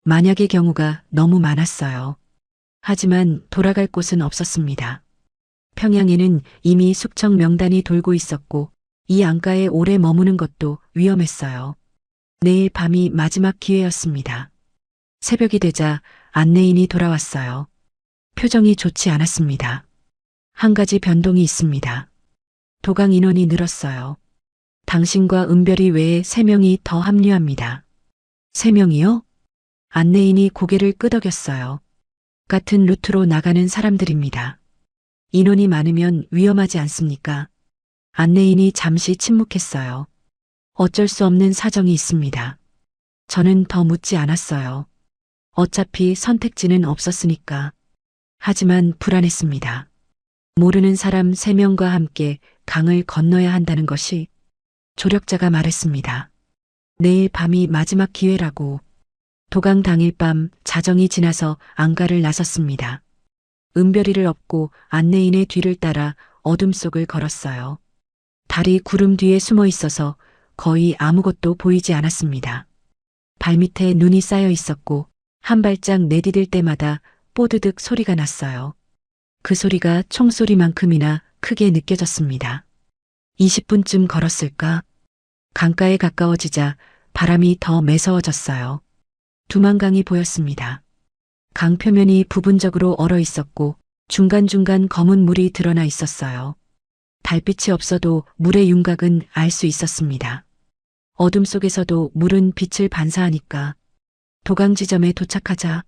만약의 경우가 너무 많았어요. 하지만 돌아갈 곳은 없었습니다. 평양에는 이미 숙청 명단이 돌고 있었고 이 안가에 오래 머무는 것도 위험했어요. 내일 밤이 마지막 기회였습니다. 새벽이 되자 안내인이 돌아왔어요. 표정이 좋지 않았습니다. 한 가지 변동이 있습니다. 도강 인원이 늘었어요. 당신과 은별이 외에 3명이 더 합류합니다. 3명이요? 안내인이 고개를 끄덕였어요. 같은 루트로 나가는 사람들입니다. 인원이 많으면 위험하지 않습니까? 안내인이 잠시 침묵했어요. 어쩔 수 없는 사정이 있습니다. 저는 더 묻지 않았어요. 어차피 선택지는 없었으니까. 하지만 불안했습니다. 모르는 사람 3명과 함께 강을 건너야 한다는 것이 조력자가 말했습니다. 내일 밤이 마지막 기회라고. 도강 당일 밤 자정이 지나서 안가를 나섰습니다. 은별이를 업고 안내인의 뒤를 따라 어둠 속을 걸었어요. 달이 구름 뒤에 숨어 있어서 거의 아무것도 보이지 않았습니다. 발밑에 눈이 쌓여 있었고 한 발짝 내디딜 때마다 뽀드득 소리가 났어요. 그 소리가 총소리만큼이나 크게 느껴졌습니다. 20분쯤 걸었을까? 강가에 가까워지자 바람이 더 매서워졌어요. 두만강이 보였습니다. 강 표면이 부분적으로 얼어 있었고 중간중간 검은 물이 드러나 있었어요. 달빛이 없어도 물의 윤곽은 알 수 있었습니다. 어둠 속에서도 물은 빛을 반사하니까 도강 지점에 도착하자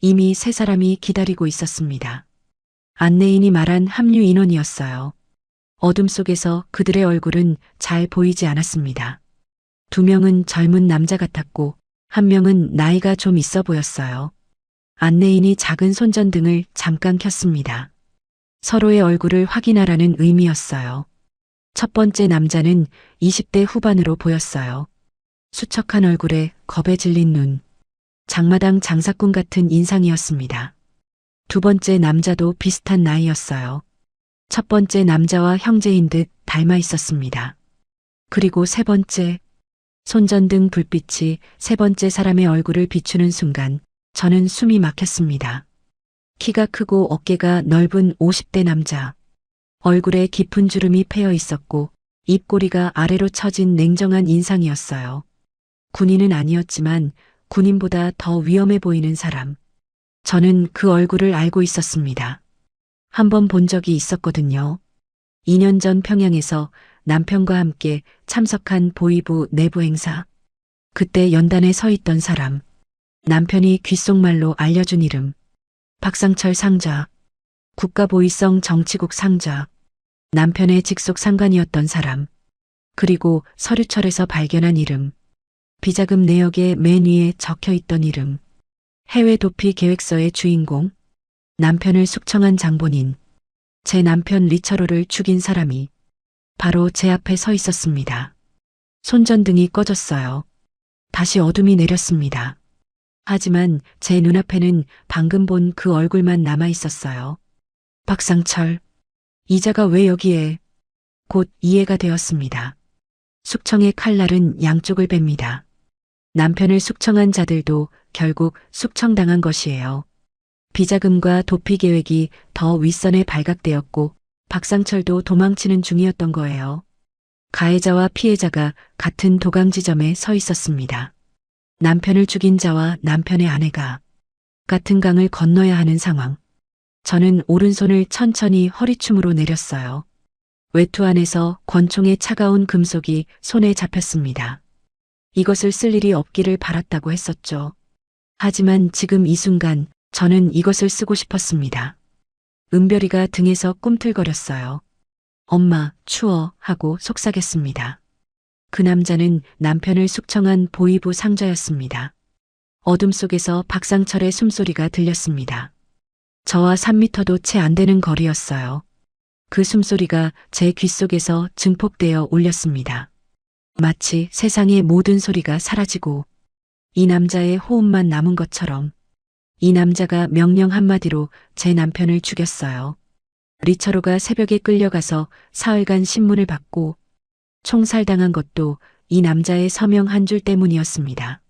이미 세 사람이 기다리고 있었습니다. 안내인이 말한 합류 인원이었어요. 어둠 속에서 그들의 얼굴은 잘 보이지 않았습니다. 두 명은 젊은 남자 같았고 한 명은 나이가 좀 있어 보였어요. 안내인이 작은 손전등을 잠깐 켰습니다. 서로의 얼굴을 확인하라는 의미였어요. 첫 번째 남자는 20대 후반으로 보였어요. 수척한 얼굴에 겁에 질린 눈, 장마당 장사꾼 같은 인상이었습니다. 두 번째 남자도 비슷한 나이였어요. 첫 번째 남자와 형제인 듯 닮아 있었습니다. 그리고 세 번째, 손전등 불빛이 세 번째 사람의 얼굴을 비추는 순간 저는 숨이 막혔습니다. 키가 크고 어깨가 넓은 50대 남자. 얼굴에 깊은 주름이 패여 있었고 입꼬리가 아래로 처진 냉정한 인상이었어요. 군인은 아니었지만 군인보다 더 위험해 보이는 사람. 저는 그 얼굴을 알고 있었습니다. 한번 본 적이 있었거든요. 2년 전 평양에서 남편과 함께 참석한 보위부 내부 행사. 그때 연단에 서 있던 사람. 남편이 귓속말로 알려준 이름. 박상철 상좌. 국가보위성 정치국 상좌. 남편의 직속 상관이었던 사람. 그리고 서류철에서 발견한 이름. 비자금 내역의 맨 위에 적혀 있던 이름. 해외 도피 계획서의 주인공. 남편을 숙청한 장본인. 제 남편 리처로를 죽인 사람이 바로 제 앞에 서 있었습니다. 손전등이 꺼졌어요. 다시 어둠이 내렸습니다. 하지만 제 눈앞에는 방금 본 그 얼굴만 남아 있었어요. 박상철. 이자가 왜 여기에? 곧 이해가 되었습니다. 숙청의 칼날은 양쪽을 뺍니다. 남편을 숙청한 자들도 결국 숙청당한 것이에요. 비자금과 도피 계획이 더 윗선에 발각되었고 박상철도 도망치는 중이었던 거예요. 가해자와 피해자가 같은 도강 지점에 서 있었습니다. 남편을 죽인 자와 남편의 아내가 같은 강을 건너야 하는 상황. 저는 오른손을 천천히 허리춤으로 내렸어요. 외투 안에서 권총의 차가운 금속이 손에 잡혔습니다. 이것을 쓸 일이 없기를 바랐다고 했었죠. 하지만 지금 이 순간 저는 이것을 쓰고 싶었습니다. 은별이가 등에서 꿈틀거렸어요. 엄마, 추워 하고 속삭였습니다. 그 남자는 남편을 숙청한 보위부 상좌였습니다. 어둠 속에서 박상철의 숨소리가 들렸습니다. 저와 3미터도 채 안 되는 거리였어요. 그 숨소리가 제 귓속에서 증폭되어 울렸습니다. 마치 세상의 모든 소리가 사라지고 이 남자의 호흡만 남은 것처럼 이 남자가 명령 한마디로 제 남편을 죽였어요. 리처로가 새벽에 끌려가서 사흘간 신문을 받고 총살당한 것도 이 남자의 서명 한 줄 때문이었습니다.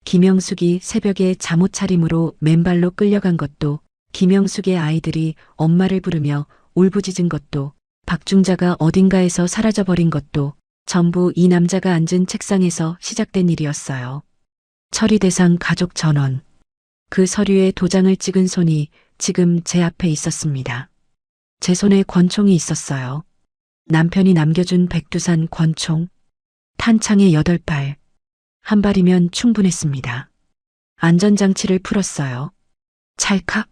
김영숙이 새벽에 잠옷 차림으로 맨발로 끌려간 것도 김영숙의 아이들이 엄마를 부르며 울부짖은 것도 박중자가 어딘가에서 사라져버린 것도 전부 이 남자가 앉은 책상에서 시작된 일이었어요. 처리 대상 가족 전원. 그 서류에 도장을 찍은 손이 지금 제 앞에 있었습니다. 제 손에 권총이 있었어요. 남편이 남겨준 백두산 권총. 탄창의 8발. 한 발이면 충분했습니다. 안전장치를 풀었어요. 찰칵.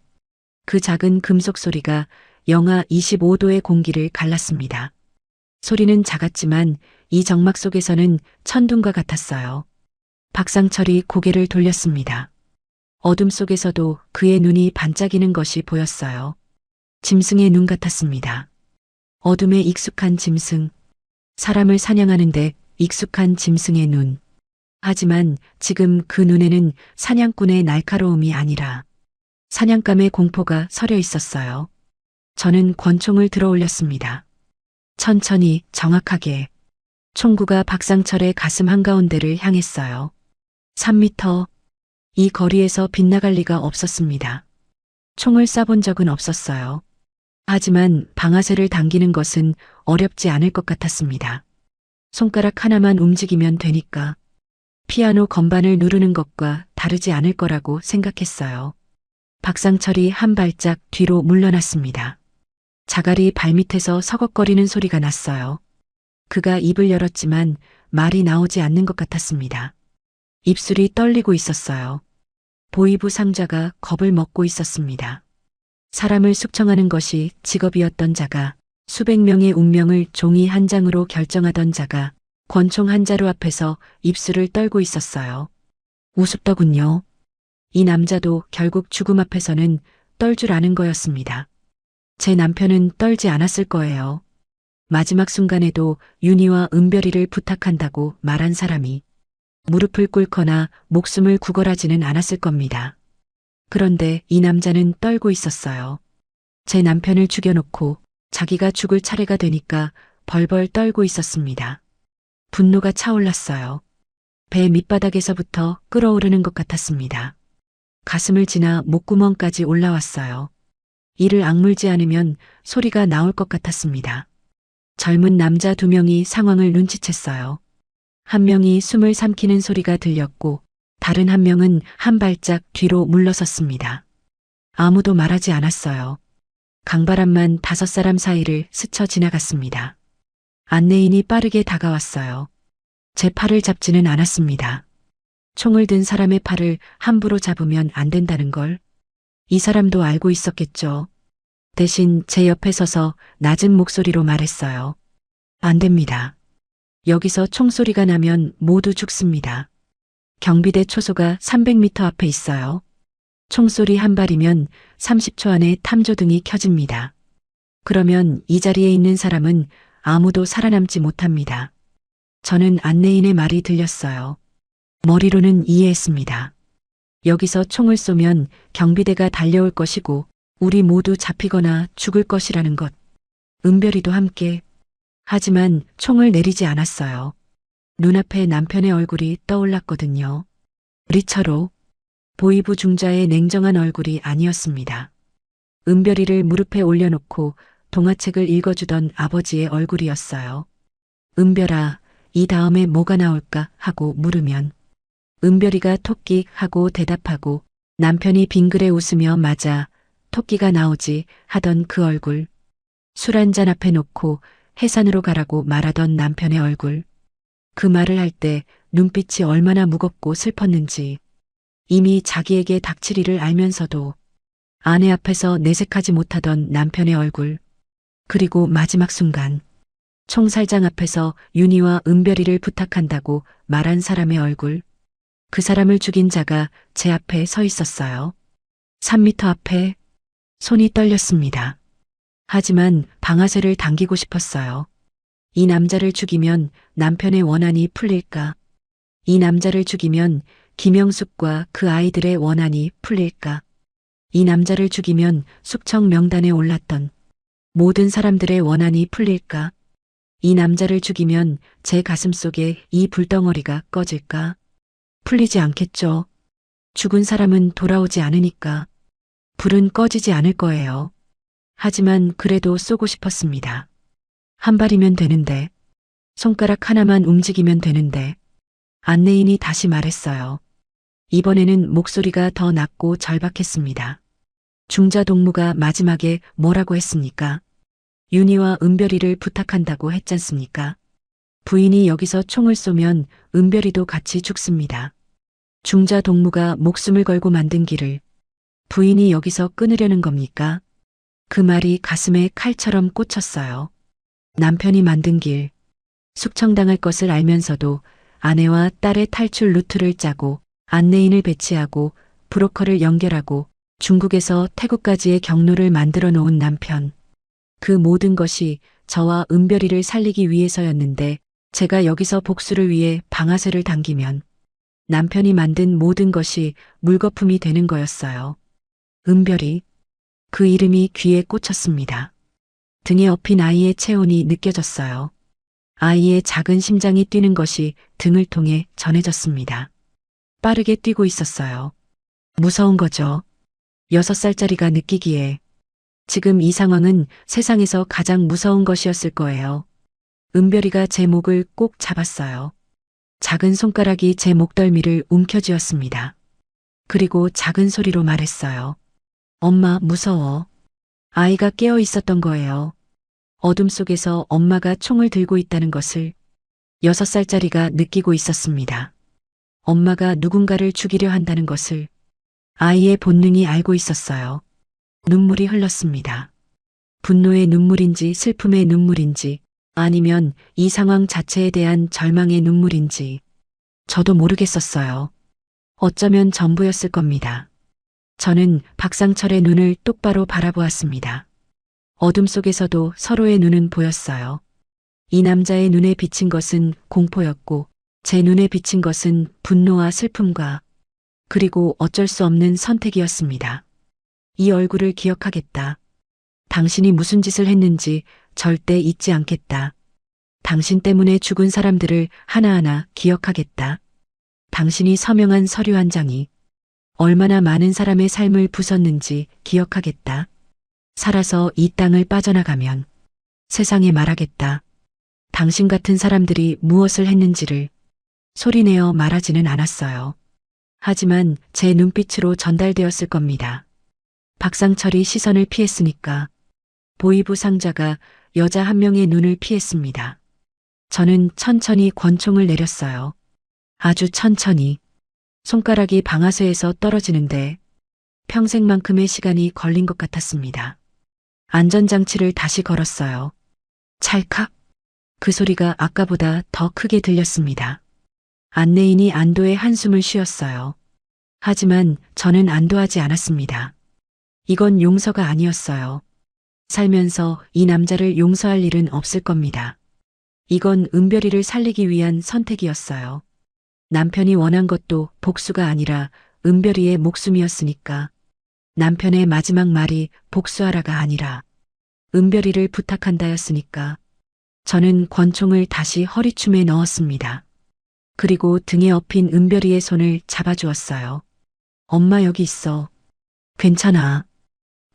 그 작은 금속 소리가 영하 25도의 공기를 갈랐습니다. 소리는 작았지만 이 정막 속에서는 천둥과 같았어요. 박상철이 고개를 돌렸습니다. 어둠 속에서도 그의 눈이 반짝이는 것이 보였어요. 짐승의 눈 같았습니다. 어둠에 익숙한 짐승. 사람을 사냥하는데 익숙한 짐승의 눈. 하지만 지금 그 눈에는 사냥꾼의 날카로움이 아니라 사냥감의 공포가 서려 있었어요. 저는 권총을 들어 올렸습니다. 천천히 정확하게 총구가 박상철의 가슴 한가운데를 향했어요. 3미터. 이 거리에서 빗나갈 리가 없었습니다. 총을 쏴본 적은 없었어요. 하지만 방아쇠를 당기는 것은 어렵지 않을 것 같았습니다. 손가락 하나만 움직이면 되니까 피아노 건반을 누르는 것과 다르지 않을 거라고 생각했어요. 박상철이 한 발짝 뒤로 물러났습니다. 자갈이 발밑에서 서걱거리는 소리가 났어요. 그가 입을 열었지만 말이 나오지 않는 것 같았습니다. 입술이 떨리고 있었어요. 보이부 상자가 겁을 먹고 있었습니다. 사람을 숙청하는 것이 직업이었던 자가, 수백 명의 운명을 종이 한 장으로 결정하던 자가 권총 한 자루 앞에서 입술을 떨고 있었어요. 우습더군요. 이 남자도 결국 죽음 앞에서는 떨 줄 아는 거였습니다. 제 남편은 떨지 않았을 거예요. 마지막 순간에도 윤희와 은별이를 부탁한다고 말한 사람이 무릎을 꿇거나 목숨을 구걸하지는 않았을 겁니다. 그런데 이 남자는 떨고 있었어요. 제 남편을 죽여놓고 자기가 죽을 차례가 되니까 벌벌 떨고 있었습니다. 분노가 차올랐어요. 배 밑바닥에서부터 끓어오르는 것 같았습니다. 가슴을 지나 목구멍까지 올라왔어요. 이를 악물지 않으면 소리가 나올 것 같았습니다. 젊은 남자 두 명이 상황을 눈치챘어요. 한 명이 숨을 삼키는 소리가 들렸고 다른 한 명은 한 발짝 뒤로 물러섰습니다. 아무도 말하지 않았어요. 강바람만 5사람 사이를 스쳐 지나갔습니다. 안내인이 빠르게 다가왔어요. 제 팔을 잡지는 않았습니다. 총을 든 사람의 팔을 함부로 잡으면 안 된다는 걸 이 사람도 알고 있었겠죠. 대신 제 옆에 서서 낮은 목소리로 말했어요. 안 됩니다. 여기서 총소리가 나면 모두 죽습니다. 경비대 초소가 300m 앞에 있어요. 총소리 한 발이면 30초 안에 탐조등이 켜집니다. 그러면 이 자리에 있는 사람은 아무도 살아남지 못합니다. 저는 안내인의 말이 들렸어요. 머리로는 이해했습니다. 여기서 총을 쏘면 경비대가 달려올 것이고 우리 모두 잡히거나 죽을 것이라는 것. 은별이도 함께. 하지만 총을 내리지 않았어요. 눈앞에 남편의 얼굴이 떠올랐거든요. 리처로. 보이부 중자의 냉정한 얼굴이 아니었습니다. 은별이를 무릎에 올려놓고 동화책을 읽어주던 아버지의 얼굴이었어요. 은별아, 이 다음에 뭐가 나올까 하고 물으면 은별이가 토끼 하고 대답하고 남편이 빙그레 웃으며 맞아 토끼가 나오지 하던 그 얼굴. 술 한 잔 앞에 놓고 해산으로 가라고 말하던 남편의 얼굴. 그 말을 할 때 눈빛이 얼마나 무겁고 슬펐는지 이미 자기에게 닥칠 일을 알면서도 아내 앞에서 내색하지 못하던 남편의 얼굴. 그리고 마지막 순간 총살장 앞에서 윤희와 은별이를 부탁한다고 말한 사람의 얼굴. 그 사람을 죽인 자가 제 앞에 서 있었어요. 3m 앞에. 손이 떨렸습니다. 하지만 방아쇠를 당기고 싶었어요. 이 남자를 죽이면 남편의 원한이 풀릴까? 이 남자를 죽이면 김영숙과 그 아이들의 원한이 풀릴까? 이 남자를 죽이면 숙청 명단에 올랐던 모든 사람들의 원한이 풀릴까? 이 남자를 죽이면 제 가슴 속에 이 불덩어리가 꺼질까? 풀리지 않겠죠. 죽은 사람은 돌아오지 않으니까. 불은 꺼지지 않을 거예요. 하지만 그래도 쏘고 싶었습니다. 한 발이면 되는데, 손가락 하나만 움직이면 되는데, 안내인이 다시 말했어요. 이번에는 목소리가 더 낮고 절박했습니다. 중자 동무가 마지막에 뭐라고 했습니까? 윤희와 은별이를 부탁한다고 했잖습니까? 부인이 여기서 총을 쏘면 은별이도 같이 죽습니다. 중자 동무가 목숨을 걸고 만든 길을 부인이 여기서 끊으려는 겁니까? 그 말이 가슴에 칼처럼 꽂혔어요. 남편이 만든 길, 숙청당할 것을 알면서도 아내와 딸의 탈출 루트를 짜고 안내인을 배치하고 브로커를 연결하고 중국에서 태국까지의 경로를 만들어 놓은 남편. 그 모든 것이 저와 은별이를 살리기 위해서였는데 제가 여기서 복수를 위해 방아쇠를 당기면 남편이 만든 모든 것이 물거품이 되는 거였어요. 은별이. 그 이름이 귀에 꽂혔습니다. 등에 엎인 아이의 체온이 느껴졌어요. 아이의 작은 심장이 뛰는 것이 등을 통해 전해졌습니다. 빠르게 뛰고 있었어요. 무서운 거죠. 6살짜리가 느끼기에. 지금 이 상황은 세상에서 가장 무서운 것이었을 거예요. 은별이가 제 목을 꼭 잡았어요. 작은 손가락이 제 목덜미를 움켜쥐었습니다. 그리고 작은 소리로 말했어요. 엄마, 무서워. 아이가 깨어 있었던 거예요. 어둠 속에서 엄마가 총을 들고 있다는 것을 6살짜리가 느끼고 있었습니다. 엄마가 누군가를 죽이려 한다는 것을. 아이의 본능이 알고 있었어요. 눈물이 흘렀습니다. 분노의 눈물인지 슬픔의 눈물인지 아니면 이 상황 자체에 대한 절망의 눈물인지 저도 모르겠었어요. 어쩌면 전부였을 겁니다. 저는 박상철의 눈을 똑바로 바라보았습니다. 어둠 속에서도 서로의 눈은 보였어요. 이 남자의 눈에 비친 것은 공포였고 제 눈에 비친 것은 분노와 슬픔과 그리고 어쩔 수 없는 선택이었습니다. 이 얼굴을 기억하겠다. 당신이 무슨 짓을 했는지 절대 잊지 않겠다. 당신 때문에 죽은 사람들을 하나하나 기억하겠다. 당신이 서명한 서류 한 장이 얼마나 많은 사람의 삶을 부쉈는지 기억하겠다. 살아서 이 땅을 빠져나가면 세상에 말하겠다. 당신 같은 사람들이 무엇을 했는지를 소리내어 말하지는 않았어요. 하지만 제 눈빛으로 전달되었을 겁니다. 박상철이 시선을 피했으니까 보이부 상자가 여자 한 명의 눈을 피했습니다. 저는 천천히 권총을 내렸어요. 아주 천천히. 손가락이 방아쇠에서 떨어지는데 평생만큼의 시간이 걸린 것 같았습니다. 안전장치를 다시 걸었어요. 찰칵. 그 소리가 아까보다 더 크게 들렸습니다. 안내인이 안도의 한숨을 쉬었어요. 하지만 저는 안도하지 않았습니다. 이건 용서가 아니었어요. 살면서 이 남자를 용서할 일은 없을 겁니다. 이건 은별이를 살리기 위한 선택이었어요. 남편이 원한 것도 복수가 아니라 은별이의 목숨이었으니까. 남편의 마지막 말이 복수하라가 아니라 은별이를 부탁한다였으니까. 저는 권총을 다시 허리춤에 넣었습니다. 그리고 등에 엎인 은별이의 손을 잡아주었어요. 엄마 여기 있어. 괜찮아.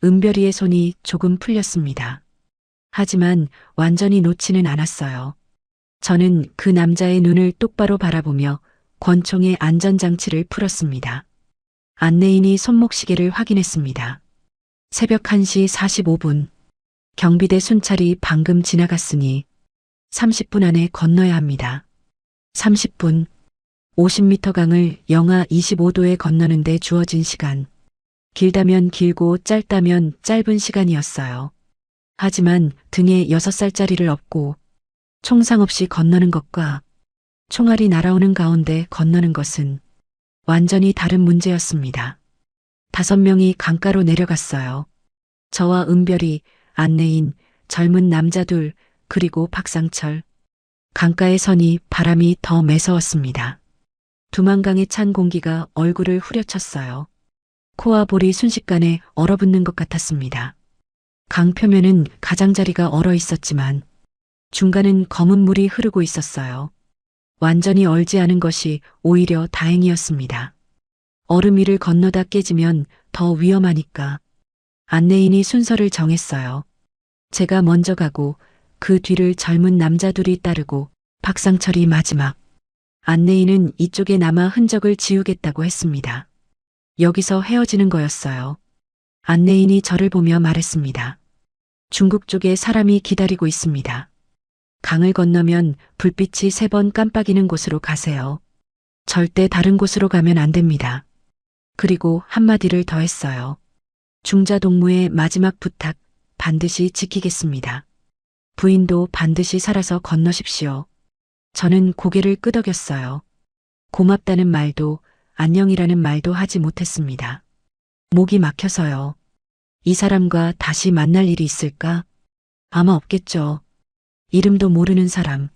은별이의 손이 조금 풀렸습니다. 하지만 완전히 놓지는 않았어요. 저는 그 남자의 눈을 똑바로 바라보며 권총의 안전장치를 풀었습니다. 안내인이 손목시계를 확인했습니다. 새벽 1시 45분. 경비대 순찰이 방금 지나갔으니 30분 안에 건너야 합니다. 30분. 50m 강을 영하 25도에 건너는데 주어진 시간. 길다면 길고 짧다면 짧은 시간이었어요. 하지만 등에 6살짜리를 업고 총상 없이 건너는 것과 총알이 날아오는 가운데 건너는 것은 완전히 다른 문제였습니다. 5명이 강가로 내려갔어요. 저와 은별이, 안내인, 젊은 남자 둘, 그리고 박상철. 강가에 서니 바람이 더 매서웠습니다. 두만강에 찬 공기가 얼굴을 후려쳤어요. 코와 볼이 순식간에 얼어붙는 것 같았습니다. 강 표면은 가장자리가 얼어 있었지만 중간은 검은 물이 흐르고 있었어요. 완전히 얼지 않은 것이 오히려 다행이었습니다. 얼음 위를 건너다 깨지면 더 위험하니까. 안내인이 순서를 정했어요. 제가 먼저 가고 그 뒤를 젊은 남자 둘이 따르고 박상철이 마지막. 안내인은 이쪽에 남아 흔적을 지우겠다고 했습니다. 여기서 헤어지는 거였어요. 안내인이 저를 보며 말했습니다. 중국 쪽에 사람이 기다리고 있습니다. 강을 건너면 불빛이 3번 깜빡이는 곳으로 가세요. 절대 다른 곳으로 가면 안 됩니다. 그리고 한마디를 더 했어요. 중자동무의 마지막 부탁 반드시 지키겠습니다. 부인도 반드시 살아서 건너십시오. 저는 고개를 끄덕였어요. 고맙다는 말도 안녕이라는 말도 하지 못했습니다. 목이 막혀서요. 이 사람과 다시 만날 일이 있을까? 아마 없겠죠. 이름도 모르는 사람,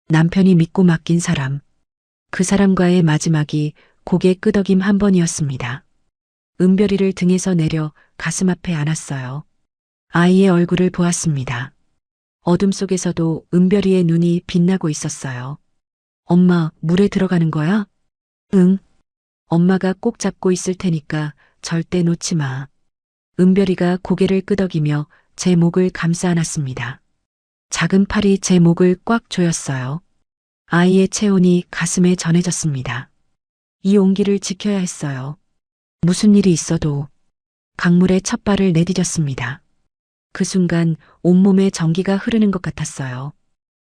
남편이 믿고 맡긴 사람, 그 사람과의 마지막이 고개 끄덕임 한 번이었습니다. 은별이를 등에서 내려 가슴 앞에 안았어요. 아이의 얼굴을 보았습니다. 어둠 속에서도 은별이의 눈이 빛나고 있었어요. 엄마, 물에 들어가는 거야? 응. 엄마가 꼭 잡고 있을 테니까 절대 놓지 마. 은별이가 고개를 끄덕이며 제 목을 감싸 안았습니다. 작은 팔이 제 목을 꽉 조였어요. 아이의 체온이 가슴에 전해졌습니다. 이 온기를 지켜야 했어요. 무슨 일이 있어도. 강물에 첫 발을 내디뎠습니다. 그 순간 온몸에 전기가 흐르는 것 같았어요.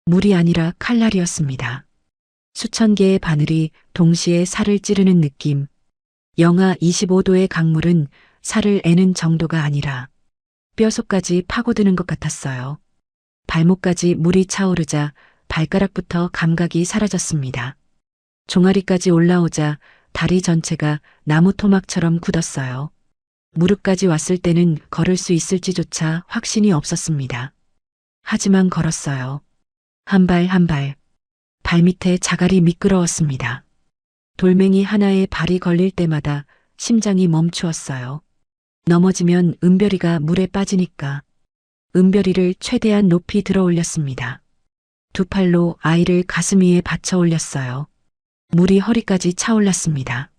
물이 아니라 칼날이었습니다. 수천 개의 바늘이 동시에 살을 찌르는 느낌. 영하 25도의 강물은 살을 애는 정도가 아니라 뼈속까지 파고드는 것 같았어요. 발목까지 물이 차오르자 발가락부터 감각이 사라졌습니다. 종아리까지 올라오자 다리 전체가 나무 토막처럼 굳었어요. 무릎까지 왔을 때는 걸을 수 있을지조차 확신이 없었습니다. 하지만 걸었어요. 한 발 한 발. 발밑에 자갈이 미끄러웠습니다. 돌멩이 하나에 발이 걸릴 때마다 심장이 멈추었어요. 넘어지면 은별이가 물에 빠지니까 은별이를 최대한 높이 들어 올렸습니다. 두 팔로 아이를 가슴 위에 받쳐 올렸어요. 물이 허리까지 차올랐습니다.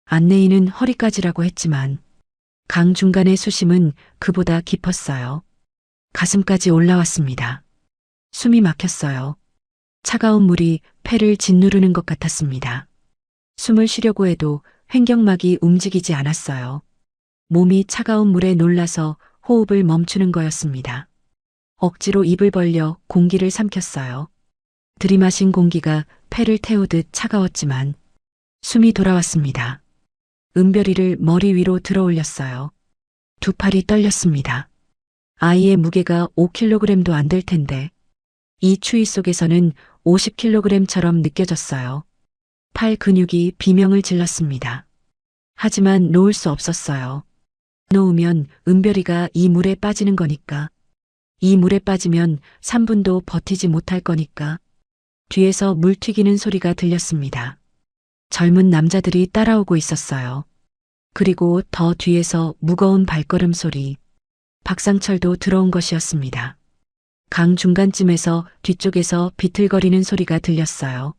안내인은 허리까지라고 했지만 강 중간의 수심은 그보다 깊었어요. 가슴까지 올라왔습니다. 숨이 막혔어요. 차가운 물이 폐를 짓누르는 것 같았습니다. 숨을 쉬려고 해도 횡격막이 움직이지 않았어요. 몸이 차가운 물에 놀라서 호흡을 멈추는 거였습니다. 억지로 입을 벌려 공기를 삼켰어요. 들이마신 공기가 폐를 태우듯 차가웠지만 숨이 돌아왔습니다. 은별이를 머리 위로 들어 올렸어요. 두 팔이 떨렸습니다. 아이의 무게가 5kg도 안 될 텐데 이 추위 속에서는 50kg처럼 느껴졌어요. 팔 근육이 비명을 질렀습니다. 하지만 놓을 수 없었어요. 놓으면 은별이가 이 물에 빠지는 거니까. 이 물에 빠지면 3분도 버티지 못할 거니까. 뒤에서 물 튀기는 소리가 들렸습니다. 젊은 남자들이 따라오고 있었어요. 그리고 더 뒤에서 무거운 발걸음 소리. 박상철도 들어온 것이었습니다. 강 중간쯤에서 뒤쪽에서 비틀거리는 소리가 들렸어요.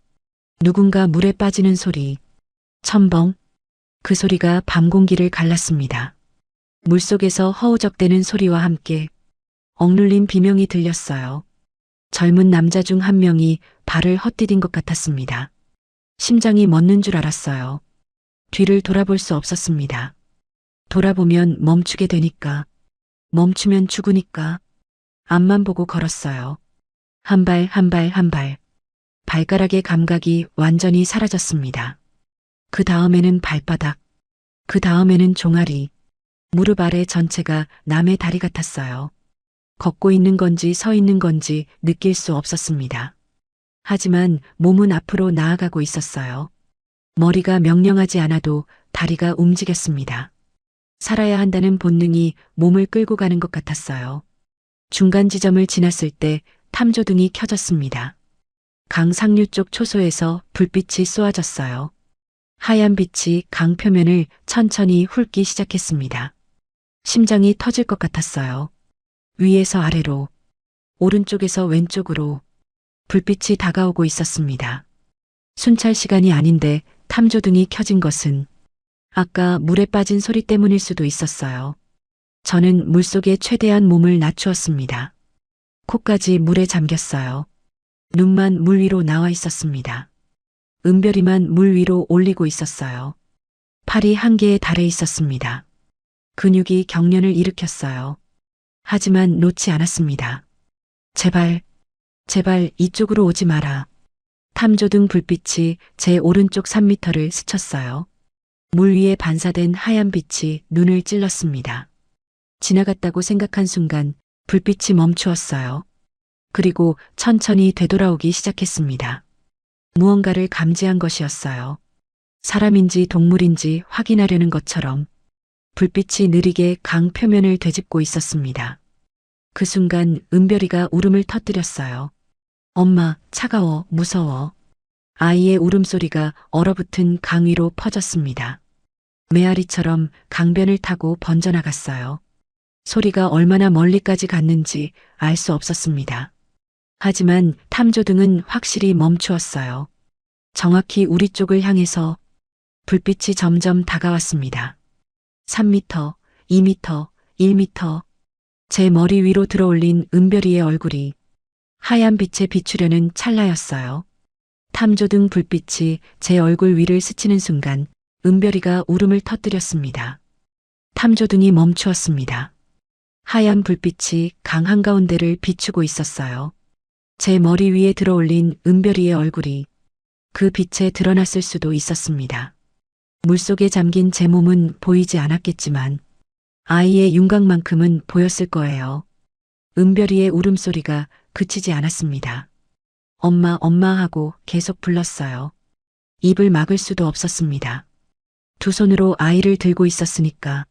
누군가 물에 빠지는 소리. 첨벙. 그 소리가 밤 공기를 갈랐습니다. 물속에서 허우적대는 소리와 함께 억눌린 비명이 들렸어요. 젊은 남자 중 한 명이 발을 헛디딘 것 같았습니다. 심장이 멎는 줄 알았어요. 뒤를 돌아볼 수 없었습니다. 돌아보면 멈추게 되니까. 멈추면 죽으니까. 앞만 보고 걸었어요. 한 발 한 발 한 발. 발가락의 감각이 완전히 사라졌습니다. 그 다음에는 발바닥. 그 다음에는 종아리. 무릎 아래 전체가 남의 다리 같았어요. 걷고 있는 건지 서 있는 건지 느낄 수 없었습니다. 하지만 몸은 앞으로 나아가고 있었어요. 머리가 명령하지 않아도 다리가 움직였습니다. 살아야 한다는 본능이 몸을 끌고 가는 것 같았어요. 중간 지점을 지났을 때 탐조등이 켜졌습니다. 강 상류 쪽 초소에서 불빛이 쏘아졌어요. 하얀 빛이 강 표면을 천천히 훑기 시작했습니다. 심장이 터질 것 같았어요. 위에서 아래로, 오른쪽에서 왼쪽으로 불빛이 다가오고 있었습니다. 순찰 시간이 아닌데 탐조등이 켜진 것은 아까 물에 빠진 소리 때문일 수도 있었어요. 저는 물속에 최대한 몸을 낮추었습니다. 코까지 물에 잠겼어요. 눈만 물 위로 나와 있었습니다. 은별이만 물 위로 올리고 있었어요. 팔이 한계에 달해 있었습니다. 근육이 경련을 일으켰어요. 하지만 놓지 않았습니다. 제발, 제발 이쪽으로 오지 마라. 탐조등 불빛이 제 오른쪽 3m를 스쳤어요. 물 위에 반사된 하얀 빛이 눈을 찔렀습니다. 지나갔다고 생각한 순간 불빛이 멈추었어요. 그리고 천천히 되돌아오기 시작했습니다. 무언가를 감지한 것이었어요. 사람인지 동물인지 확인하려는 것처럼 불빛이 느리게 강 표면을 되짚고 있었습니다. 그 순간 은별이가 울음을 터뜨렸어요. 엄마, 차가워, 무서워. 아이의 울음소리가 얼어붙은 강 위로 퍼졌습니다. 메아리처럼 강변을 타고 번져나갔어요. 소리가 얼마나 멀리까지 갔는지 알 수 없었습니다. 하지만 탐조등은 확실히 멈추었어요. 정확히 우리 쪽을 향해서 불빛이 점점 다가왔습니다. 3m, 2m, 1m. 제 머리 위로 들어올린 은별이의 얼굴이 하얀 빛에 비추려는 찰나였어요. 탐조등 불빛이 제 얼굴 위를 스치는 순간 은별이가 울음을 터뜨렸습니다. 탐조등이 멈추었습니다. 하얀 불빛이 강 한가운데를 비추고 있었어요. 제 머리 위에 들어올린 은별이의 얼굴이 그 빛에 드러났을 수도 있었습니다. 물속에 잠긴 제 몸은 보이지 않았겠지만 아이의 윤곽만큼은 보였을 거예요. 은별이의 울음소리가 그치지 않았습니다. 엄마, 엄마 하고 계속 불렀어요. 입을 막을 수도 없었습니다. 두 손으로 아이를 들고 있었으니까.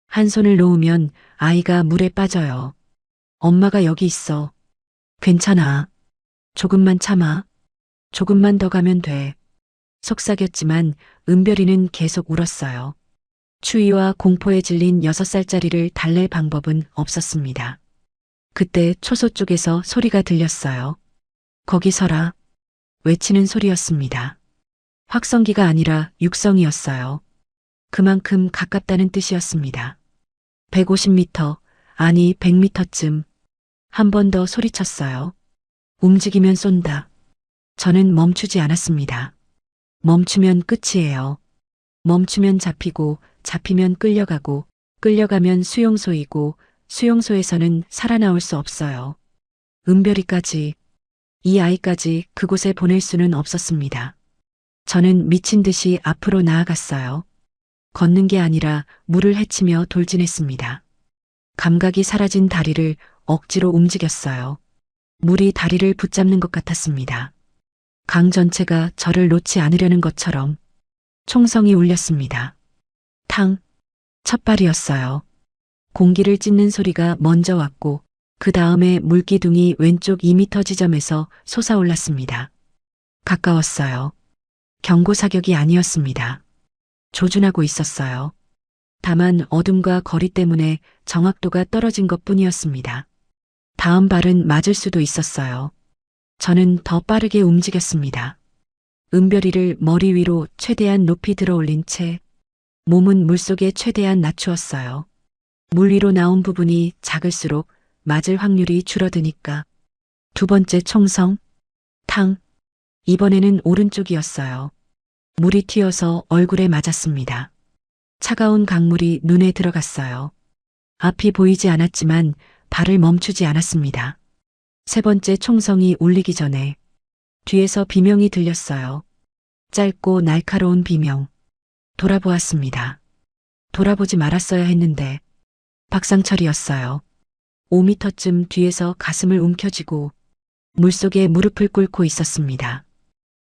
한 손을 놓으면 아이가 물에 빠져요. 엄마가 여기 있어. 괜찮아. 조금만 참아. 조금만 더 가면 돼. 속삭였지만 은별이는 계속 울었어요. 추위와 공포에 질린 6살짜리를 달랠 방법은 없었습니다. 그때 초소 쪽에서 소리가 들렸어요. 거기 서라. 외치는 소리였습니다. 확성기가 아니라 육성이었어요. 그만큼 가깝다는 뜻이었습니다. 150m, 아니 100m쯤. 한 번 더 소리쳤어요. 움직이면 쏜다. 저는 멈추지 않았습니다. 멈추면 끝이에요. 멈추면 잡히고, 잡히면 끌려가고, 끌려가면 수용소이고, 수용소에서는 살아나올 수 없어요. 은별이까지, 이 아이까지 그곳에 보낼 수는 없었습니다. 저는 미친 듯이 앞으로 나아갔어요. 걷는 게 아니라 물을 헤치며 돌진했습니다. 감각이 사라진 다리를 억지로 움직였어요. 물이 다리를 붙잡는 것 같았습니다. 강 전체가 저를 놓지 않으려는 것처럼 총성이 울렸습니다. 탕, 첫 발이었어요. 공기를 찢는 소리가 먼저 왔고 그 다음에 물기둥이 왼쪽 2m 지점에서 솟아올랐습니다. 가까웠어요. 경고 사격이 아니었습니다. 조준하고 있었어요. 다만 어둠과 거리 때문에 정확도가 떨어진 것뿐이었습니다. 다음 발은 맞을 수도 있었어요. 저는 더 빠르게 움직였습니다. 은별이를 머리 위로 최대한 높이 들어올린 채 몸은 물속에 최대한 낮추었어요. 물 위로 나온 부분이 작을수록 맞을 확률이 줄어드니까. 두 번째 총성, 탕, 이번에는 오른쪽이었어요. 물이 튀어서 얼굴에 맞았습니다. 차가운 강물이 눈에 들어갔어요. 앞이 보이지 않았지만 발을 멈추지 않았습니다. 세 번째 총성이 울리기 전에 뒤에서 비명이 들렸어요. 짧고 날카로운 비명. 돌아보았습니다. 돌아보지 말았어야 했는데 박상철이었어요. 5m쯤 뒤에서 가슴을 움켜쥐고 물속에 무릎을 꿇고 있었습니다.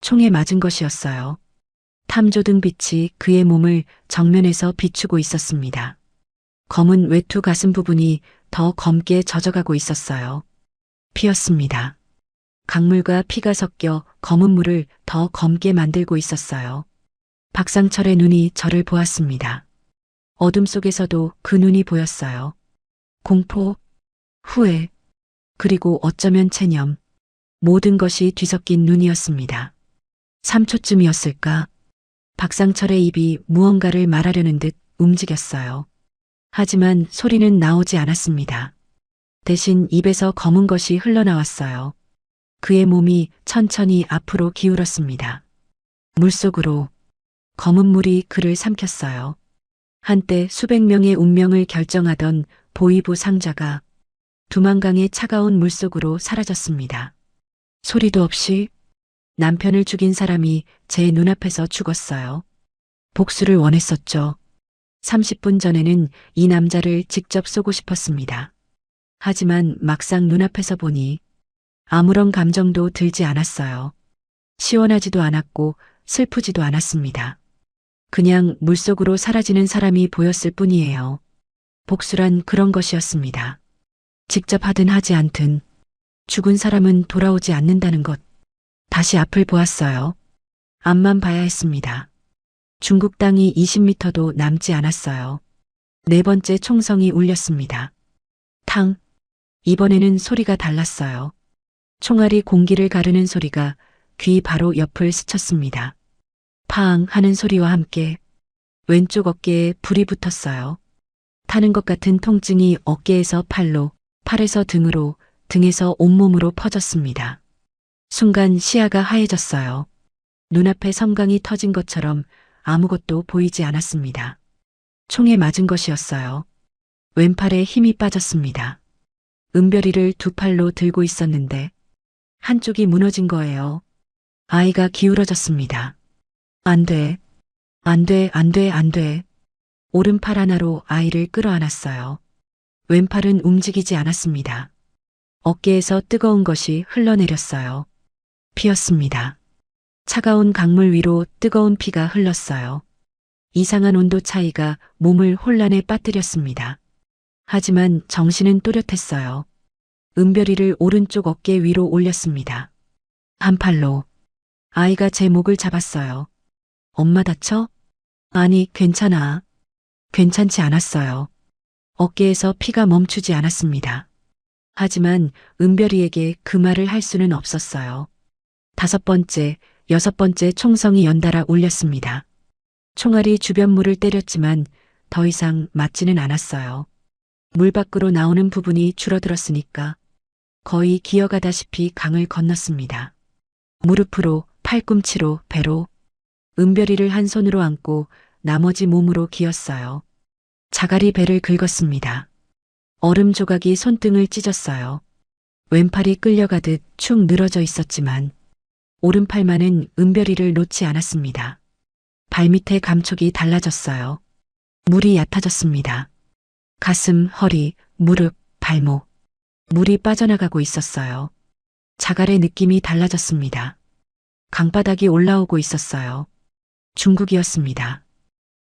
총에 맞은 것이었어요. 탐조등 빛이 그의 몸을 정면에서 비추고 있었습니다. 검은 외투 가슴 부분이 더 검게 젖어가고 있었어요. 피였습니다. 강물과 피가 섞여 검은 물을 더 검게 만들고 있었어요. 박상철의 눈이 저를 보았습니다. 어둠 속에서도 그 눈이 보였어요. 공포, 후회, 그리고 어쩌면 체념, 모든 것이 뒤섞인 눈이었습니다. 3초쯤이었을까? 박상철의 입이 무언가를 말하려는 듯 움직였어요. 하지만 소리는 나오지 않았습니다. 대신 입에서 검은 것이 흘러나왔어요. 그의 몸이 천천히 앞으로 기울었습니다. 물속으로 검은 물이 그를 삼켰어요. 한때 수백 명의 운명을 결정하던 보위부 상자가 두만강의 차가운 물속으로 사라졌습니다. 소리도 없이 남편을 죽인 사람이 제 눈앞에서 죽었어요. 복수를 원했었죠. 30분 전에는 이 남자를 직접 쏘고 싶었습니다. 하지만 막상 눈앞에서 보니 아무런 감정도 들지 않았어요. 시원하지도 않았고 슬프지도 않았습니다. 그냥 물속으로 사라지는 사람이 보였을 뿐이에요. 복수란 그런 것이었습니다. 직접 하든 하지 않든 죽은 사람은 돌아오지 않는다는 것. 다시 앞을 보았어요. 앞만 봐야 했습니다. 중국 땅이 20m도 남지 않았어요. 네 번째 총성이 울렸습니다. 탕. 이번에는 소리가 달랐어요. 총알이 공기를 가르는 소리가 귀 바로 옆을 스쳤습니다. 팡 하는 소리와 함께 왼쪽 어깨에 불이 붙었어요. 타는 것 같은 통증이 어깨에서 팔로, 팔에서 등으로, 등에서 온몸으로 퍼졌습니다. 순간 시야가 하얘졌어요. 눈앞에 섬광이 터진 것처럼 아무것도 보이지 않았습니다. 총에 맞은 것이었어요. 왼팔에 힘이 빠졌습니다. 은별이를 두 팔로 들고 있었는데 한쪽이 무너진 거예요. 아이가 기울어졌습니다. 안 돼. 안 돼, 안 돼, 안 돼. 오른팔 하나로 아이를 끌어안았어요. 왼팔은 움직이지 않았습니다. 어깨에서 뜨거운 것이 흘러내렸어요. 피었습니다. 차가운 강물 위로 뜨거운 피가 흘렀어요. 이상한 온도 차이가 몸을 혼란에 빠뜨렸습니다. 하지만 정신은 또렷했어요. 은별이를 오른쪽 어깨 위로 올렸습니다. 한 팔로. 아이가 제 목을 잡았어요. 엄마 다쳐? 아니, 괜찮아. 괜찮지 않았어요. 어깨에서 피가 멈추지 않았습니다. 하지만 은별이에게 그 말을 할 수는 없었어요. 5번째, 6번째 총성이 연달아 울렸습니다. 총알이 주변 물을 때렸지만 더 이상 맞지는 않았어요. 물 밖으로 나오는 부분이 줄어들었으니까 거의 기어가다시피 강을 건넜습니다. 무릎으로, 팔꿈치로, 배로, 은별이를 한 손으로 안고 나머지 몸으로 기었어요. 자갈이 배를 긁었습니다. 얼음 조각이 손등을 찢었어요. 왼팔이 끌려가듯 축 늘어져 있었지만 오른팔만은 은별이를 놓지 않았습니다. 발밑에 감촉이 달라졌어요. 물이 얕아졌습니다. 가슴, 허리, 무릎, 발목. 물이 빠져나가고 있었어요. 자갈의 느낌이 달라졌습니다. 강바닥이 올라오고 있었어요. 중국이었습니다.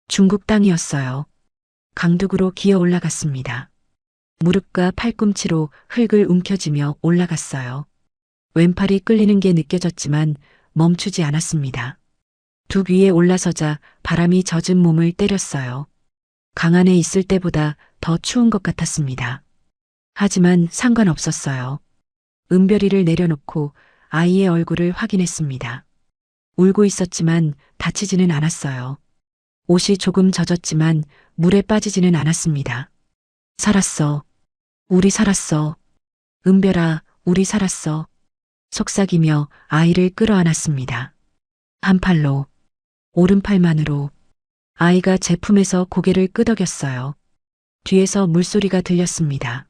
중국 땅이었어요. 강둑으로 기어 올라갔습니다. 무릎과 팔꿈치로 흙을 움켜쥐며 올라갔어요. 왼팔이 끌리는 게 느껴졌지만 멈추지 않았습니다. 둑 위에 올라서자 바람이 젖은 몸을 때렸어요. 강 안에 있을 때보다 더 추운 것 같았습니다. 하지만 상관없었어요. 은별이를 내려놓고 아이의 얼굴을 확인했습니다. 울고 있었지만 다치지는 않았어요. 옷이 조금 젖었지만 물에 빠지지는 않았습니다. 살았어. 우리 살았어. 은별아, 우리 살았어. 속삭이며 아이를 끌어안았습니다. 한 팔로, 오른팔만으로. 아이가 제 품에서 고개를 끄덕였어요. 뒤에서 물소리가 들렸습니다.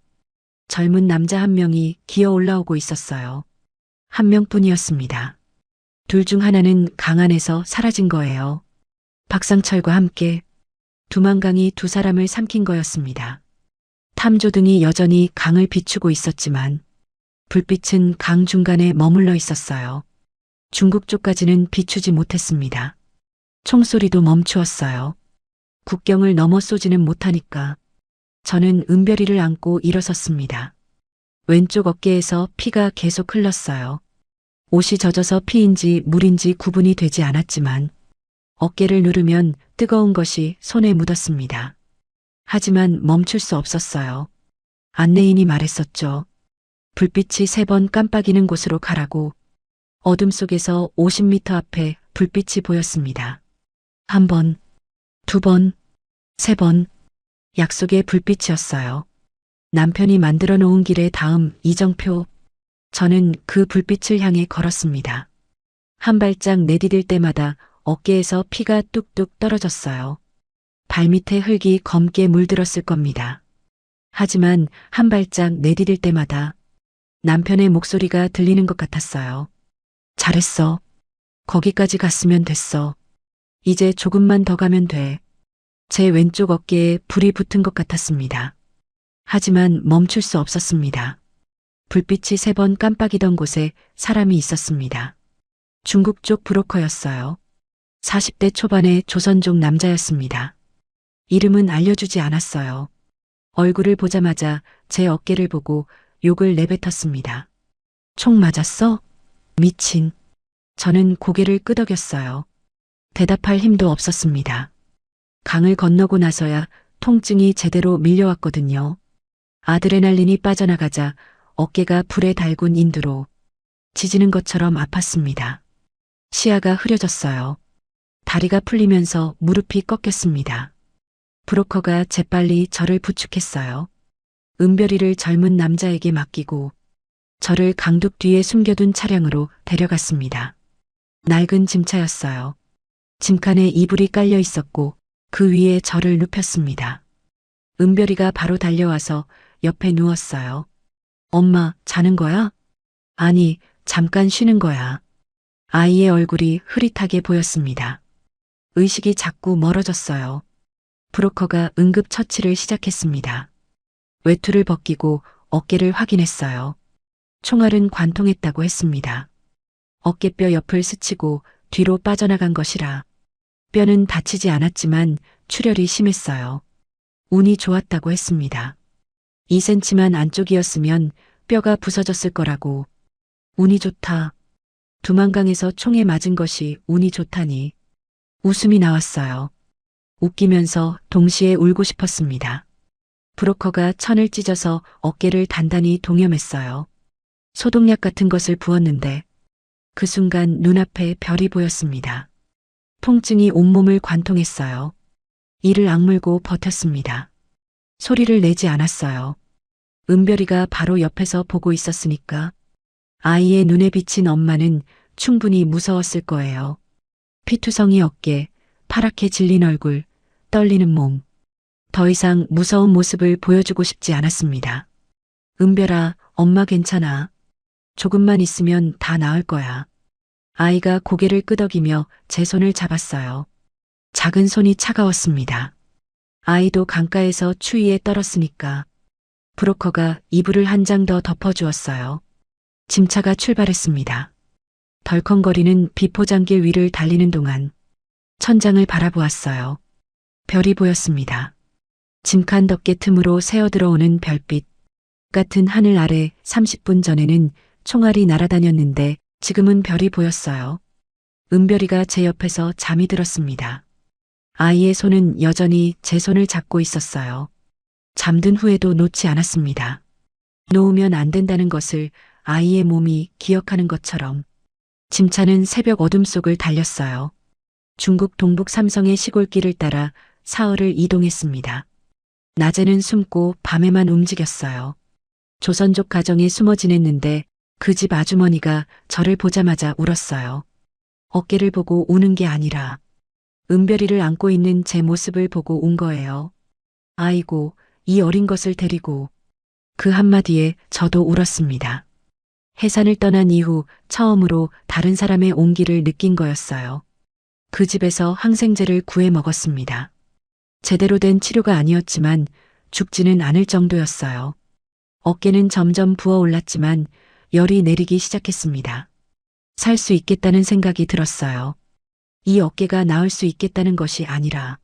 젊은 남자 한 명이 기어 올라오고 있었어요. 한 명뿐이었습니다. 둘 중 하나는 강 안에서 사라진 거예요. 박상철과 함께 두만강이 두 사람을 삼킨 거였습니다. 탐조등이 여전히 강을 비추고 있었지만 불빛은 강 중간에 머물러 있었어요. 중국 쪽까지는 비추지 못했습니다. 총소리도 멈추었어요. 국경을 넘어 쏘지는 못하니까 저는 은별이를 안고 일어섰습니다. 왼쪽 어깨에서 피가 계속 흘렀어요. 옷이 젖어서 피인지 물인지 구분이 되지 않았지만 어깨를 누르면 뜨거운 것이 손에 묻었습니다. 하지만 멈출 수 없었어요. 안내인이 말했었죠. 불빛이 3번 깜빡이는 곳으로 가라고. 어둠 속에서 50m 앞에 불빛이 보였습니다. 1번, 2번, 3번. 약속의 불빛이었어요. 남편이 만들어 놓은 길의 다음 이정표. 저는 그 불빛을 향해 걸었습니다. 한 발짝 내디딜 때마다 어깨에서 피가 뚝뚝 떨어졌어요. 발밑에 흙이 검게 물들었을 겁니다. 하지만 한 발짝 내디딜 때마다 남편의 목소리가 들리는 것 같았어요. 잘했어. 거기까지 갔으면 됐어. 이제 조금만 더 가면 돼. 제 왼쪽 어깨에 불이 붙은 것 같았습니다. 하지만 멈출 수 없었습니다. 불빛이 3번 깜빡이던 곳에 사람이 있었습니다. 중국 쪽 브로커였어요. 40대 초반의 조선족 남자였습니다. 이름은 알려주지 않았어요. 얼굴을 보자마자 제 어깨를 보고 욕을 내뱉었습니다. 총 맞았어? 미친. 저는 고개를 끄덕였어요. 대답할 힘도 없었습니다. 강을 건너고 나서야 통증이 제대로 밀려왔거든요. 아드레날린이 빠져나가자 어깨가 불에 달군 인두로 지지는 것처럼 아팠습니다. 시야가 흐려졌어요. 다리가 풀리면서 무릎이 꺾였습니다. 브로커가 재빨리 저를 부축했어요. 은별이를 젊은 남자에게 맡기고 저를 강둑 뒤에 숨겨둔 차량으로 데려갔습니다. 낡은 짐차였어요. 짐칸에 이불이 깔려 있었고 그 위에 저를 눕혔습니다. 은별이가 바로 달려와서 옆에 누웠어요. 엄마, 자는 거야? 아니, 잠깐 쉬는 거야. 아이의 얼굴이 흐릿하게 보였습니다. 의식이 자꾸 멀어졌어요. 브로커가 응급처치를 시작했습니다. 외투를 벗기고 어깨를 확인했어요. 총알은 관통했다고 했습니다. 어깨뼈 옆을 스치고 뒤로 빠져나간 것이라 뼈는 다치지 않았지만 출혈이 심했어요. 운이 좋았다고 했습니다. 2cm만 안쪽이었으면 뼈가 부서졌을 거라고. 운이 좋다. 두만강에서 총에 맞은 것이 운이 좋다니. 웃음이 나왔어요. 웃기면서 동시에 울고 싶었습니다. 브로커가 천을 찢어서 어깨를 단단히 동여맸어요. 소독약 같은 것을 부었는데 그 순간 눈앞에 별이 보였습니다. 통증이 온몸을 관통했어요. 이를 악물고 버텼습니다. 소리를 내지 않았어요. 은별이가 바로 옆에서 보고 있었으니까. 아이의 눈에 비친 엄마는 충분히 무서웠을 거예요. 피투성이 어깨, 파랗게 질린 얼굴, 떨리는 몸. 더 이상 무서운 모습을 보여주고 싶지 않았습니다. 은별아, 엄마 괜찮아. 조금만 있으면 다 나을 거야. 아이가 고개를 끄덕이며 제 손을 잡았어요. 작은 손이 차가웠습니다. 아이도 강가에서 추위에 떨었으니까. 브로커가 이불을 한 장 더 덮어주었어요. 짐차가 출발했습니다. 덜컹거리는 비포장길 위를 달리는 동안 천장을 바라보았어요. 별이 보였습니다. 짐칸 덮개 틈으로 새어들어오는 별빛 같은 하늘 아래 30분 전에는 총알이 날아다녔는데 지금은 별이 보였어요. 은별이가 제 옆에서 잠이 들었습니다. 아이의 손은 여전히 제 손을 잡고 있었어요. 잠든 후에도 놓지 않았습니다. 놓으면 안 된다는 것을 아이의 몸이 기억하는 것처럼. 짐차는 새벽 어둠 속을 달렸어요. 중국 동북 삼성의 시골길을 따라 사흘을 이동했습니다. 낮에는 숨고 밤에만 움직였어요. 조선족 가정에 숨어 지냈는데 그 집 아주머니가 저를 보자마자 울었어요. 어깨를 보고 우는 게 아니라 은별이를 안고 있는 제 모습을 보고 운 거예요. 아이고, 이 어린 것을 데리고. 그 한마디에 저도 울었습니다. 해산을 떠난 이후 처음으로 다른 사람의 온기를 느낀 거였어요. 그 집에서 항생제를 구해 먹었습니다. 제대로 된 치료가 아니었지만 죽지는 않을 정도였어요. 어깨는 점점 부어올랐지만 열이 내리기 시작했습니다. 살 수 있겠다는 생각이 들었어요. 이 어깨가 나을 수 있겠다는 것이 아니라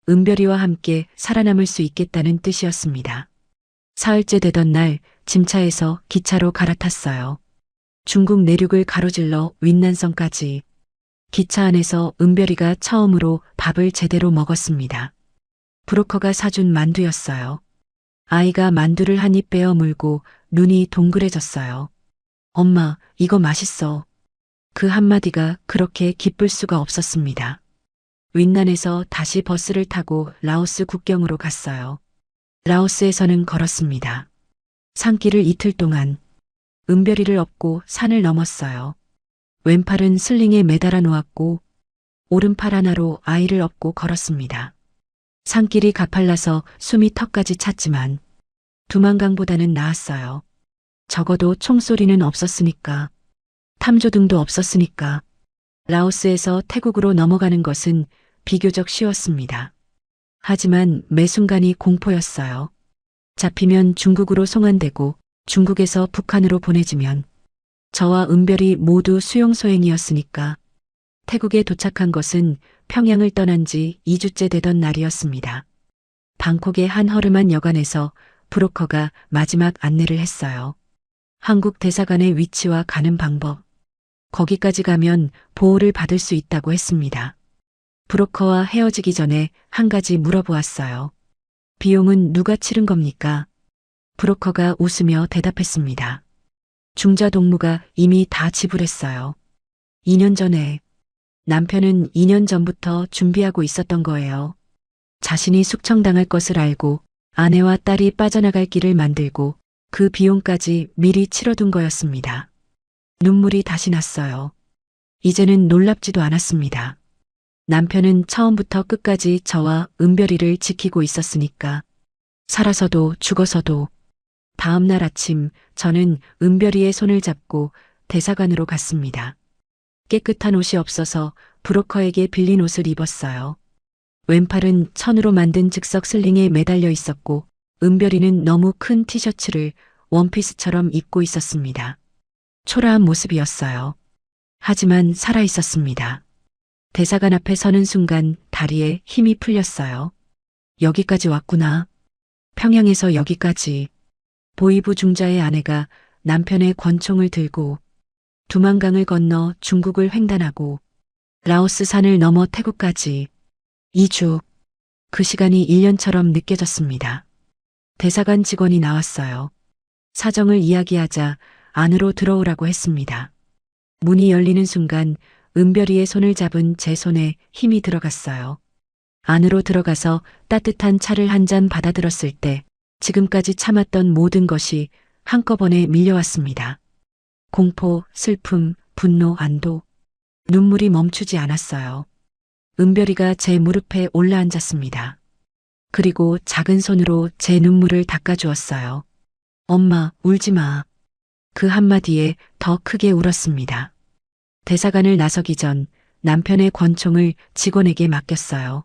은별이와 함께 살아남을 수 있겠다는 뜻이었습니다. 사흘째 되던 날 짐차에서 기차로 갈아탔어요. 중국 내륙을 가로질러 윈난성까지. 기차 안에서 은별이가 처음으로 밥을 제대로 먹었습니다. 브로커가 사준 만두였어요. 아이가 만두를 한 입 빼어 물고 눈이 동그래졌어요. 엄마, 이거 맛있어. 그 한마디가 그렇게 기쁠 수가 없었습니다. 윈난에서 다시 버스를 타고 라오스 국경으로 갔어요. 라오스에서는 걸었습니다. 산길을 이틀 동안 은별이를 업고 산을 넘었어요. 왼팔은 슬링에 매달아 놓았고 오른팔 하나로 아이를 업고 걸었습니다. 산길이 가팔라서 숨이 턱까지 찼지만 두만강보다는 나았어요. 적어도 총소리는 없었으니까. 탐조등도 없었으니까. 라오스에서 태국으로 넘어가는 것은 비교적 쉬웠습니다. 하지만 매 순간이 공포였어요. 잡히면 중국으로 송환되고 중국에서 북한으로 보내지면 저와 은별이 모두 수용소행이었으니까. 태국에 도착한 것은 평양을 떠난 지 2주째 되던 날이었습니다. 방콕의 한 허름한 여관에서 브로커가 마지막 안내를 했어요. 한국 대사관의 위치와 가는 방법. 거기까지 가면 보호를 받을 수 있다고 했습니다. 브로커와 헤어지기 전에 한 가지 물어보았어요. 비용은 누가 치른 겁니까? 브로커가 웃으며 대답했습니다. 중자동무가 이미 다 지불했어요. 2년 전에. 남편은 2년 전부터 준비하고 있었던 거예요. 자신이 숙청당할 것을 알고 아내와 딸이 빠져나갈 길을 만들고 그 비용까지 미리 치러둔 거였습니다. 눈물이 다시 났어요. 이제는 놀랍지도 않았습니다. 남편은 처음부터 끝까지 저와 은별이를 지키고 있었으니까. 살아서도 죽어서도. 다음 날 아침 저는 은별이의 손을 잡고 대사관으로 갔습니다. 깨끗한 옷이 없어서 브로커에게 빌린 옷을 입었어요. 왼팔은 천으로 만든 즉석 슬링에 매달려 있었고 은별이는 너무 큰 티셔츠를 원피스처럼 입고 있었습니다. 초라한 모습이었어요. 하지만 살아 있었습니다. 대사관 앞에 서는 순간 다리에 힘이 풀렸어요. 여기까지 왔구나. 평양에서 여기까지. 보이부 중자의 아내가 남편의 권총을 들고 두만강을 건너 중국을 횡단하고 라오스 산을 넘어 태국까지 2주. 그 시간이 1년처럼 느껴졌습니다. 대사관 직원이 나왔어요. 사정을 이야기하자 안으로 들어오라고 했습니다. 문이 열리는 순간 은별이의 손을 잡은 제 손에 힘이 들어갔어요. 안으로 들어가서 따뜻한 차를 한 잔 받아들었을 때 지금까지 참았던 모든 것이 한꺼번에 밀려왔습니다. 공포, 슬픔, 분노, 안도. 눈물이 멈추지 않았어요. 은별이가 제 무릎에 올라앉았습니다. 그리고 작은 손으로 제 눈물을 닦아주었어요. 엄마, 울지 마. 그 한마디에 더 크게 울었습니다. 대사관을 나서기 전 남편의 권총을 직원에게 맡겼어요.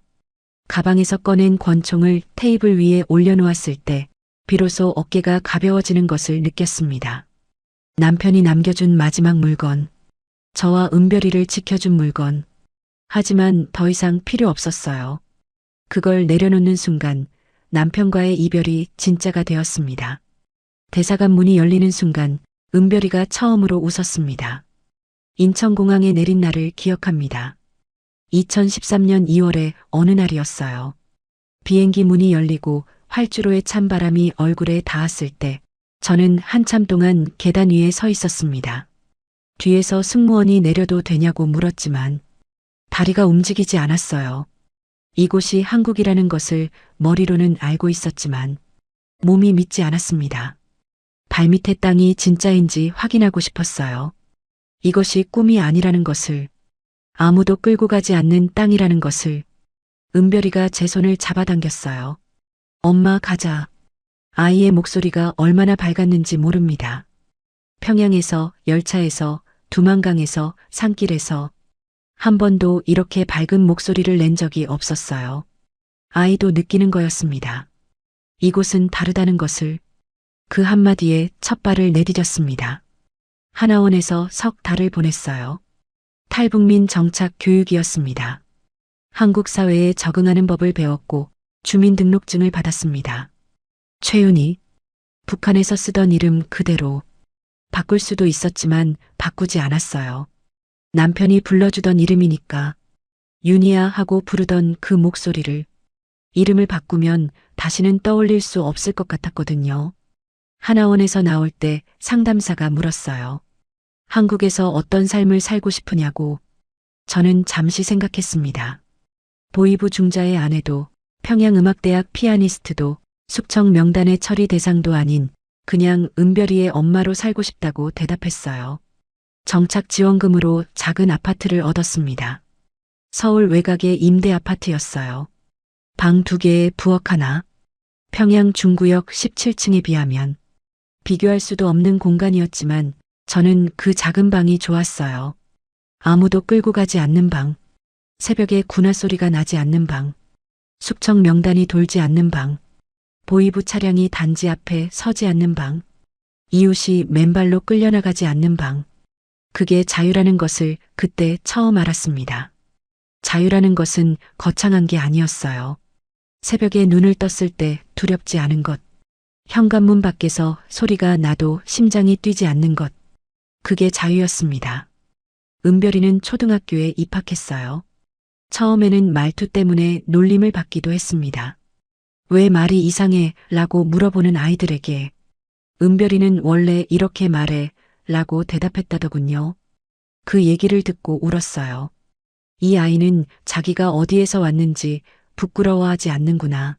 가방에서 꺼낸 권총을 테이블 위에 올려놓았을 때 비로소 어깨가 가벼워지는 것을 느꼈습니다. 남편이 남겨준 마지막 물건, 저와 은별이를 지켜준 물건. 하지만 더 이상 필요 없었어요. 그걸 내려놓는 순간 남편과의 이별이 진짜가 되었습니다. 대사관 문이 열리는 순간 은별이가 처음으로 웃었습니다. 인천공항에 내린 날을 기억합니다. 2013년 2월의 어느 날이었어요. 비행기 문이 열리고 활주로의 찬바람이 얼굴에 닿았을 때 저는 한참 동안 계단 위에 서 있었습니다. 뒤에서 승무원이 내려도 되냐고 물었지만 다리가 움직이지 않았어요. 이곳이 한국이라는 것을 머리로는 알고 있었지만 몸이 믿지 않았습니다. 발밑의 땅이 진짜인지 확인하고 싶었어요. 이것이 꿈이 아니라는 것을, 아무도 끌고 가지 않는 땅이라는 것을. 은별이가 제 손을 잡아당겼어요. 엄마, 가자. 아이의 목소리가 얼마나 밝았는지 모릅니다. 평양에서, 열차에서, 두만강에서, 산길에서 한 번도 이렇게 밝은 목소리를 낸 적이 없었어요. 아이도 느끼는 거였습니다. 이곳은 다르다는 것을. 그 한마디에 첫 발을 내디뎠습니다. 하나원에서 석 달을 보냈어요. 탈북민 정착 교육이었습니다. 한국 사회에 적응하는 법을 배웠고 주민등록증을 받았습니다. 최윤희, 북한에서 쓰던 이름 그대로. 바꿀 수도 있었지만 바꾸지 않았어요. 남편이 불러주던 이름이니까. 윤희야 하고 부르던 그 목소리를. 이름을 바꾸면 다시는 떠올릴 수 없을 것 같았거든요. 하나원에서 나올 때 상담사가 물었어요. 한국에서 어떤 삶을 살고 싶으냐고. 저는 잠시 생각했습니다. 보이부 중자의 아내도 평양음악대학 피아니스트도 숙청 명단의 처리 대상도 아닌 그냥 은별이의 엄마로 살고 싶다고 대답했어요. 정착 지원금으로 작은 아파트를 얻었습니다. 서울 외곽의 임대 아파트였어요. 방 2개에 부엌 하나. 평양 중구역 17층에 비하면 비교할 수도 없는 공간이었지만 저는 그 작은 방이 좋았어요. 아무도 끌고 가지 않는 방. 새벽에 군화 소리가 나지 않는 방. 숙청 명단이 돌지 않는 방. 보이부 차량이 단지 앞에 서지 않는 방. 이웃이 맨발로 끌려나가지 않는 방. 그게 자유라는 것을 그때 처음 알았습니다. 자유라는 것은 거창한 게 아니었어요. 새벽에 눈을 떴을 때 두렵지 않은 것. 현관문 밖에서 소리가 나도 심장이 뛰지 않는 것. 그게 자유였습니다. 은별이는 초등학교에 입학했어요. 처음에는 말투 때문에 놀림을 받기도 했습니다. 왜 말이 이상해? 라고 물어보는 아이들에게 은별이는 원래 이렇게 말해 라고 대답했다더군요. 그 얘기를 듣고 울었어요. 이 아이는 자기가 어디에서 왔는지 부끄러워하지 않는구나.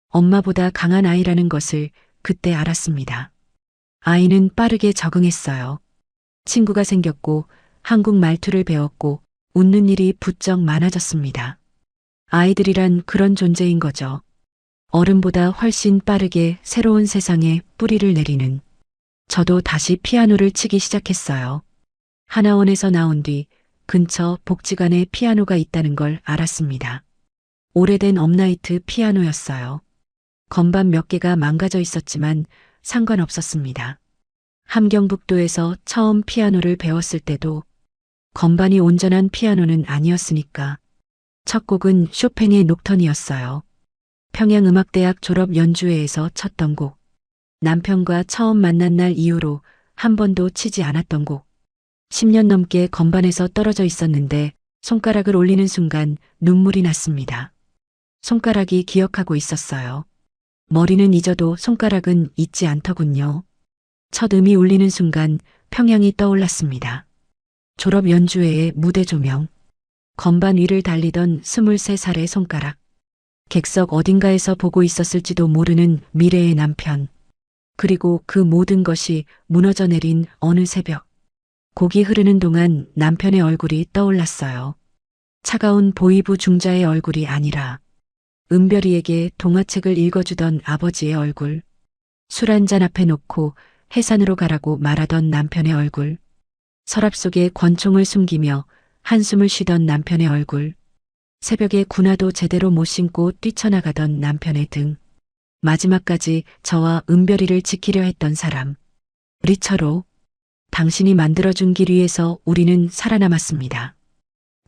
엄마보다 강한 아이라는 것을 그때 알았습니다. 아이는 빠르게 적응했어요. 친구가 생겼고 한국 말투를 배웠고 웃는 일이 부쩍 많아졌습니다. 아이들이란 그런 존재인 거죠. 어른보다 훨씬 빠르게 새로운 세상에 뿌리를 내리는. 저도 다시 피아노를 치기 시작했어요. 하나원에서 나온 뒤 근처 복지관에 피아노가 있다는 걸 알았습니다. 오래된 업라이트 피아노였어요. 건반 몇 개가 망가져 있었지만 상관없었습니다. 함경북도에서 처음 피아노를 배웠을 때도 건반이 온전한 피아노는 아니었으니까. 첫 곡은 쇼팽의 녹턴이었어요. 평양음악대학 졸업 연주회에서 쳤던 곡. 남편과 처음 만난 날 이후로 한 번도 치지 않았던 곡. 10년 넘게 건반에서 떨어져 있었는데 손가락을 올리는 순간 눈물이 났습니다. 손가락이 기억하고 있었어요. 머리는 잊어도 손가락은 잊지 않더군요. 첫 음이 울리는 순간 평양이 떠올랐습니다. 졸업 연주회의 무대 조명. 건반 위를 달리던 23살의 손가락. 객석 어딘가에서 보고 있었을지도 모르는 미래의 남편. 그리고 그 모든 것이 무너져 내린 어느 새벽. 곡이 흐르는 동안 남편의 얼굴이 떠올랐어요. 차가운 보이부 중자의 얼굴이 아니라 은별이에게 동화책을 읽어주던 아버지의 얼굴. 술 한잔 앞에 놓고 해산으로 가라고 말하던 남편의 얼굴. 서랍 속에 권총을 숨기며 한숨을 쉬던 남편의 얼굴. 새벽에 군화도 제대로 못 신고 뛰쳐나가던 남편의 등. 마지막까지 저와 은별이를 지키려 했던 사람. 리처로. 당신이 만들어준 길 위에서 우리는 살아남았습니다.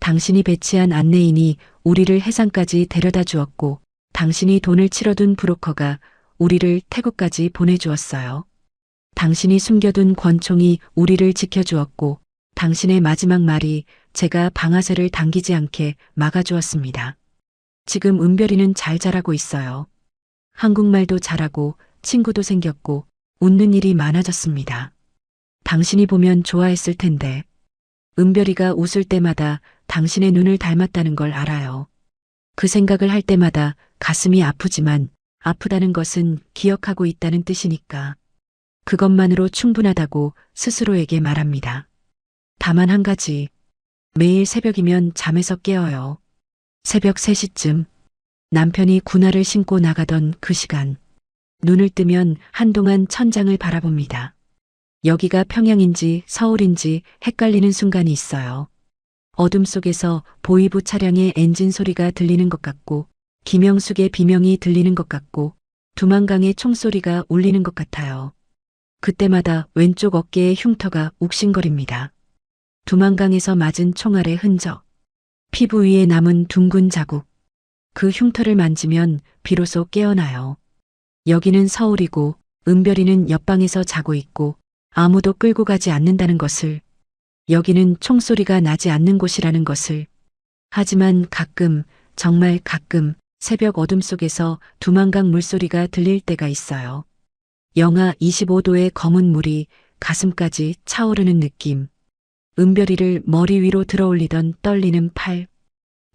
당신이 배치한 안내인이 우리를 해상까지 데려다 주었고, 당신이 돈을 치러둔 브로커가 우리를 태국까지 보내주었어요. 당신이 숨겨둔 권총이 우리를 지켜주었고, 당신의 마지막 말이 제가 방아쇠를 당기지 않게 막아주었습니다. 지금 은별이는 잘 자라고 있어요. 한국말도 잘하고 친구도 생겼고 웃는 일이 많아졌습니다. 당신이 보면 좋아했을 텐데. 은별이가 웃을 때마다 당신의 눈을 닮았다는 걸 알아요. 그 생각을 할 때마다 가슴이 아프지만 아프다는 것은 기억하고 있다는 뜻이니까. 그것만으로 충분하다고 스스로에게 말합니다. 다만 한 가지. 매일 새벽이면 잠에서 깨어요. 새벽 3시쯤 남편이 군화를 신고 나가던 그 시간. 눈을 뜨면 한동안 천장을 바라봅니다. 여기가 평양인지 서울인지 헷갈리는 순간이 있어요. 어둠 속에서 보이부 차량의 엔진 소리가 들리는 것 같고, 김영숙의 비명이 들리는 것 같고, 두만강의 총소리가 울리는 것 같아요. 그때마다 왼쪽 어깨의 흉터가 욱신거립니다. 두만강에서 맞은 총알의 흔적. 피부 위에 남은 둥근 자국. 그 흉터를 만지면 비로소 깨어나요. 여기는 서울이고 은별이는 옆방에서 자고 있고 아무도 끌고 가지 않는다는 것을. 여기는 총소리가 나지 않는 곳이라는 것을. 하지만 가끔, 정말 가끔 새벽 어둠 속에서 두만강 물소리가 들릴 때가 있어요. 영하 25도의 검은 물이 가슴까지 차오르는 느낌. 은별이를 머리 위로 들어올리던 떨리는 팔.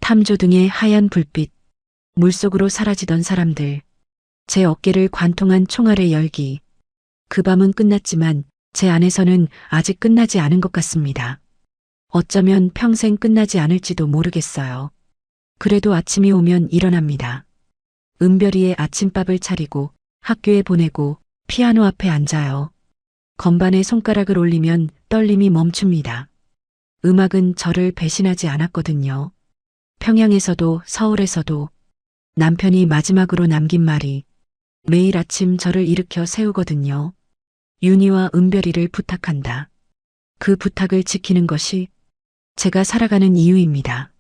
탐조 등의 하얀 불빛. 물속으로 사라지던 사람들. 제 어깨를 관통한 총알의 열기. 그 밤은 끝났지만 제 안에서는 아직 끝나지 않은 것 같습니다. 어쩌면 평생 끝나지 않을지도 모르겠어요. 그래도 아침이 오면 일어납니다. 은별이의 아침밥을 차리고 학교에 보내고 피아노 앞에 앉아요. 건반에 손가락을 올리면 떨림이 멈춥니다. 음악은 저를 배신하지 않았거든요. 평양에서도 서울에서도. 남편이 마지막으로 남긴 말이 매일 아침 저를 일으켜 세우거든요. 윤희와 은별이를 부탁한다. 그 부탁을 지키는 것이 제가 살아가는 이유입니다.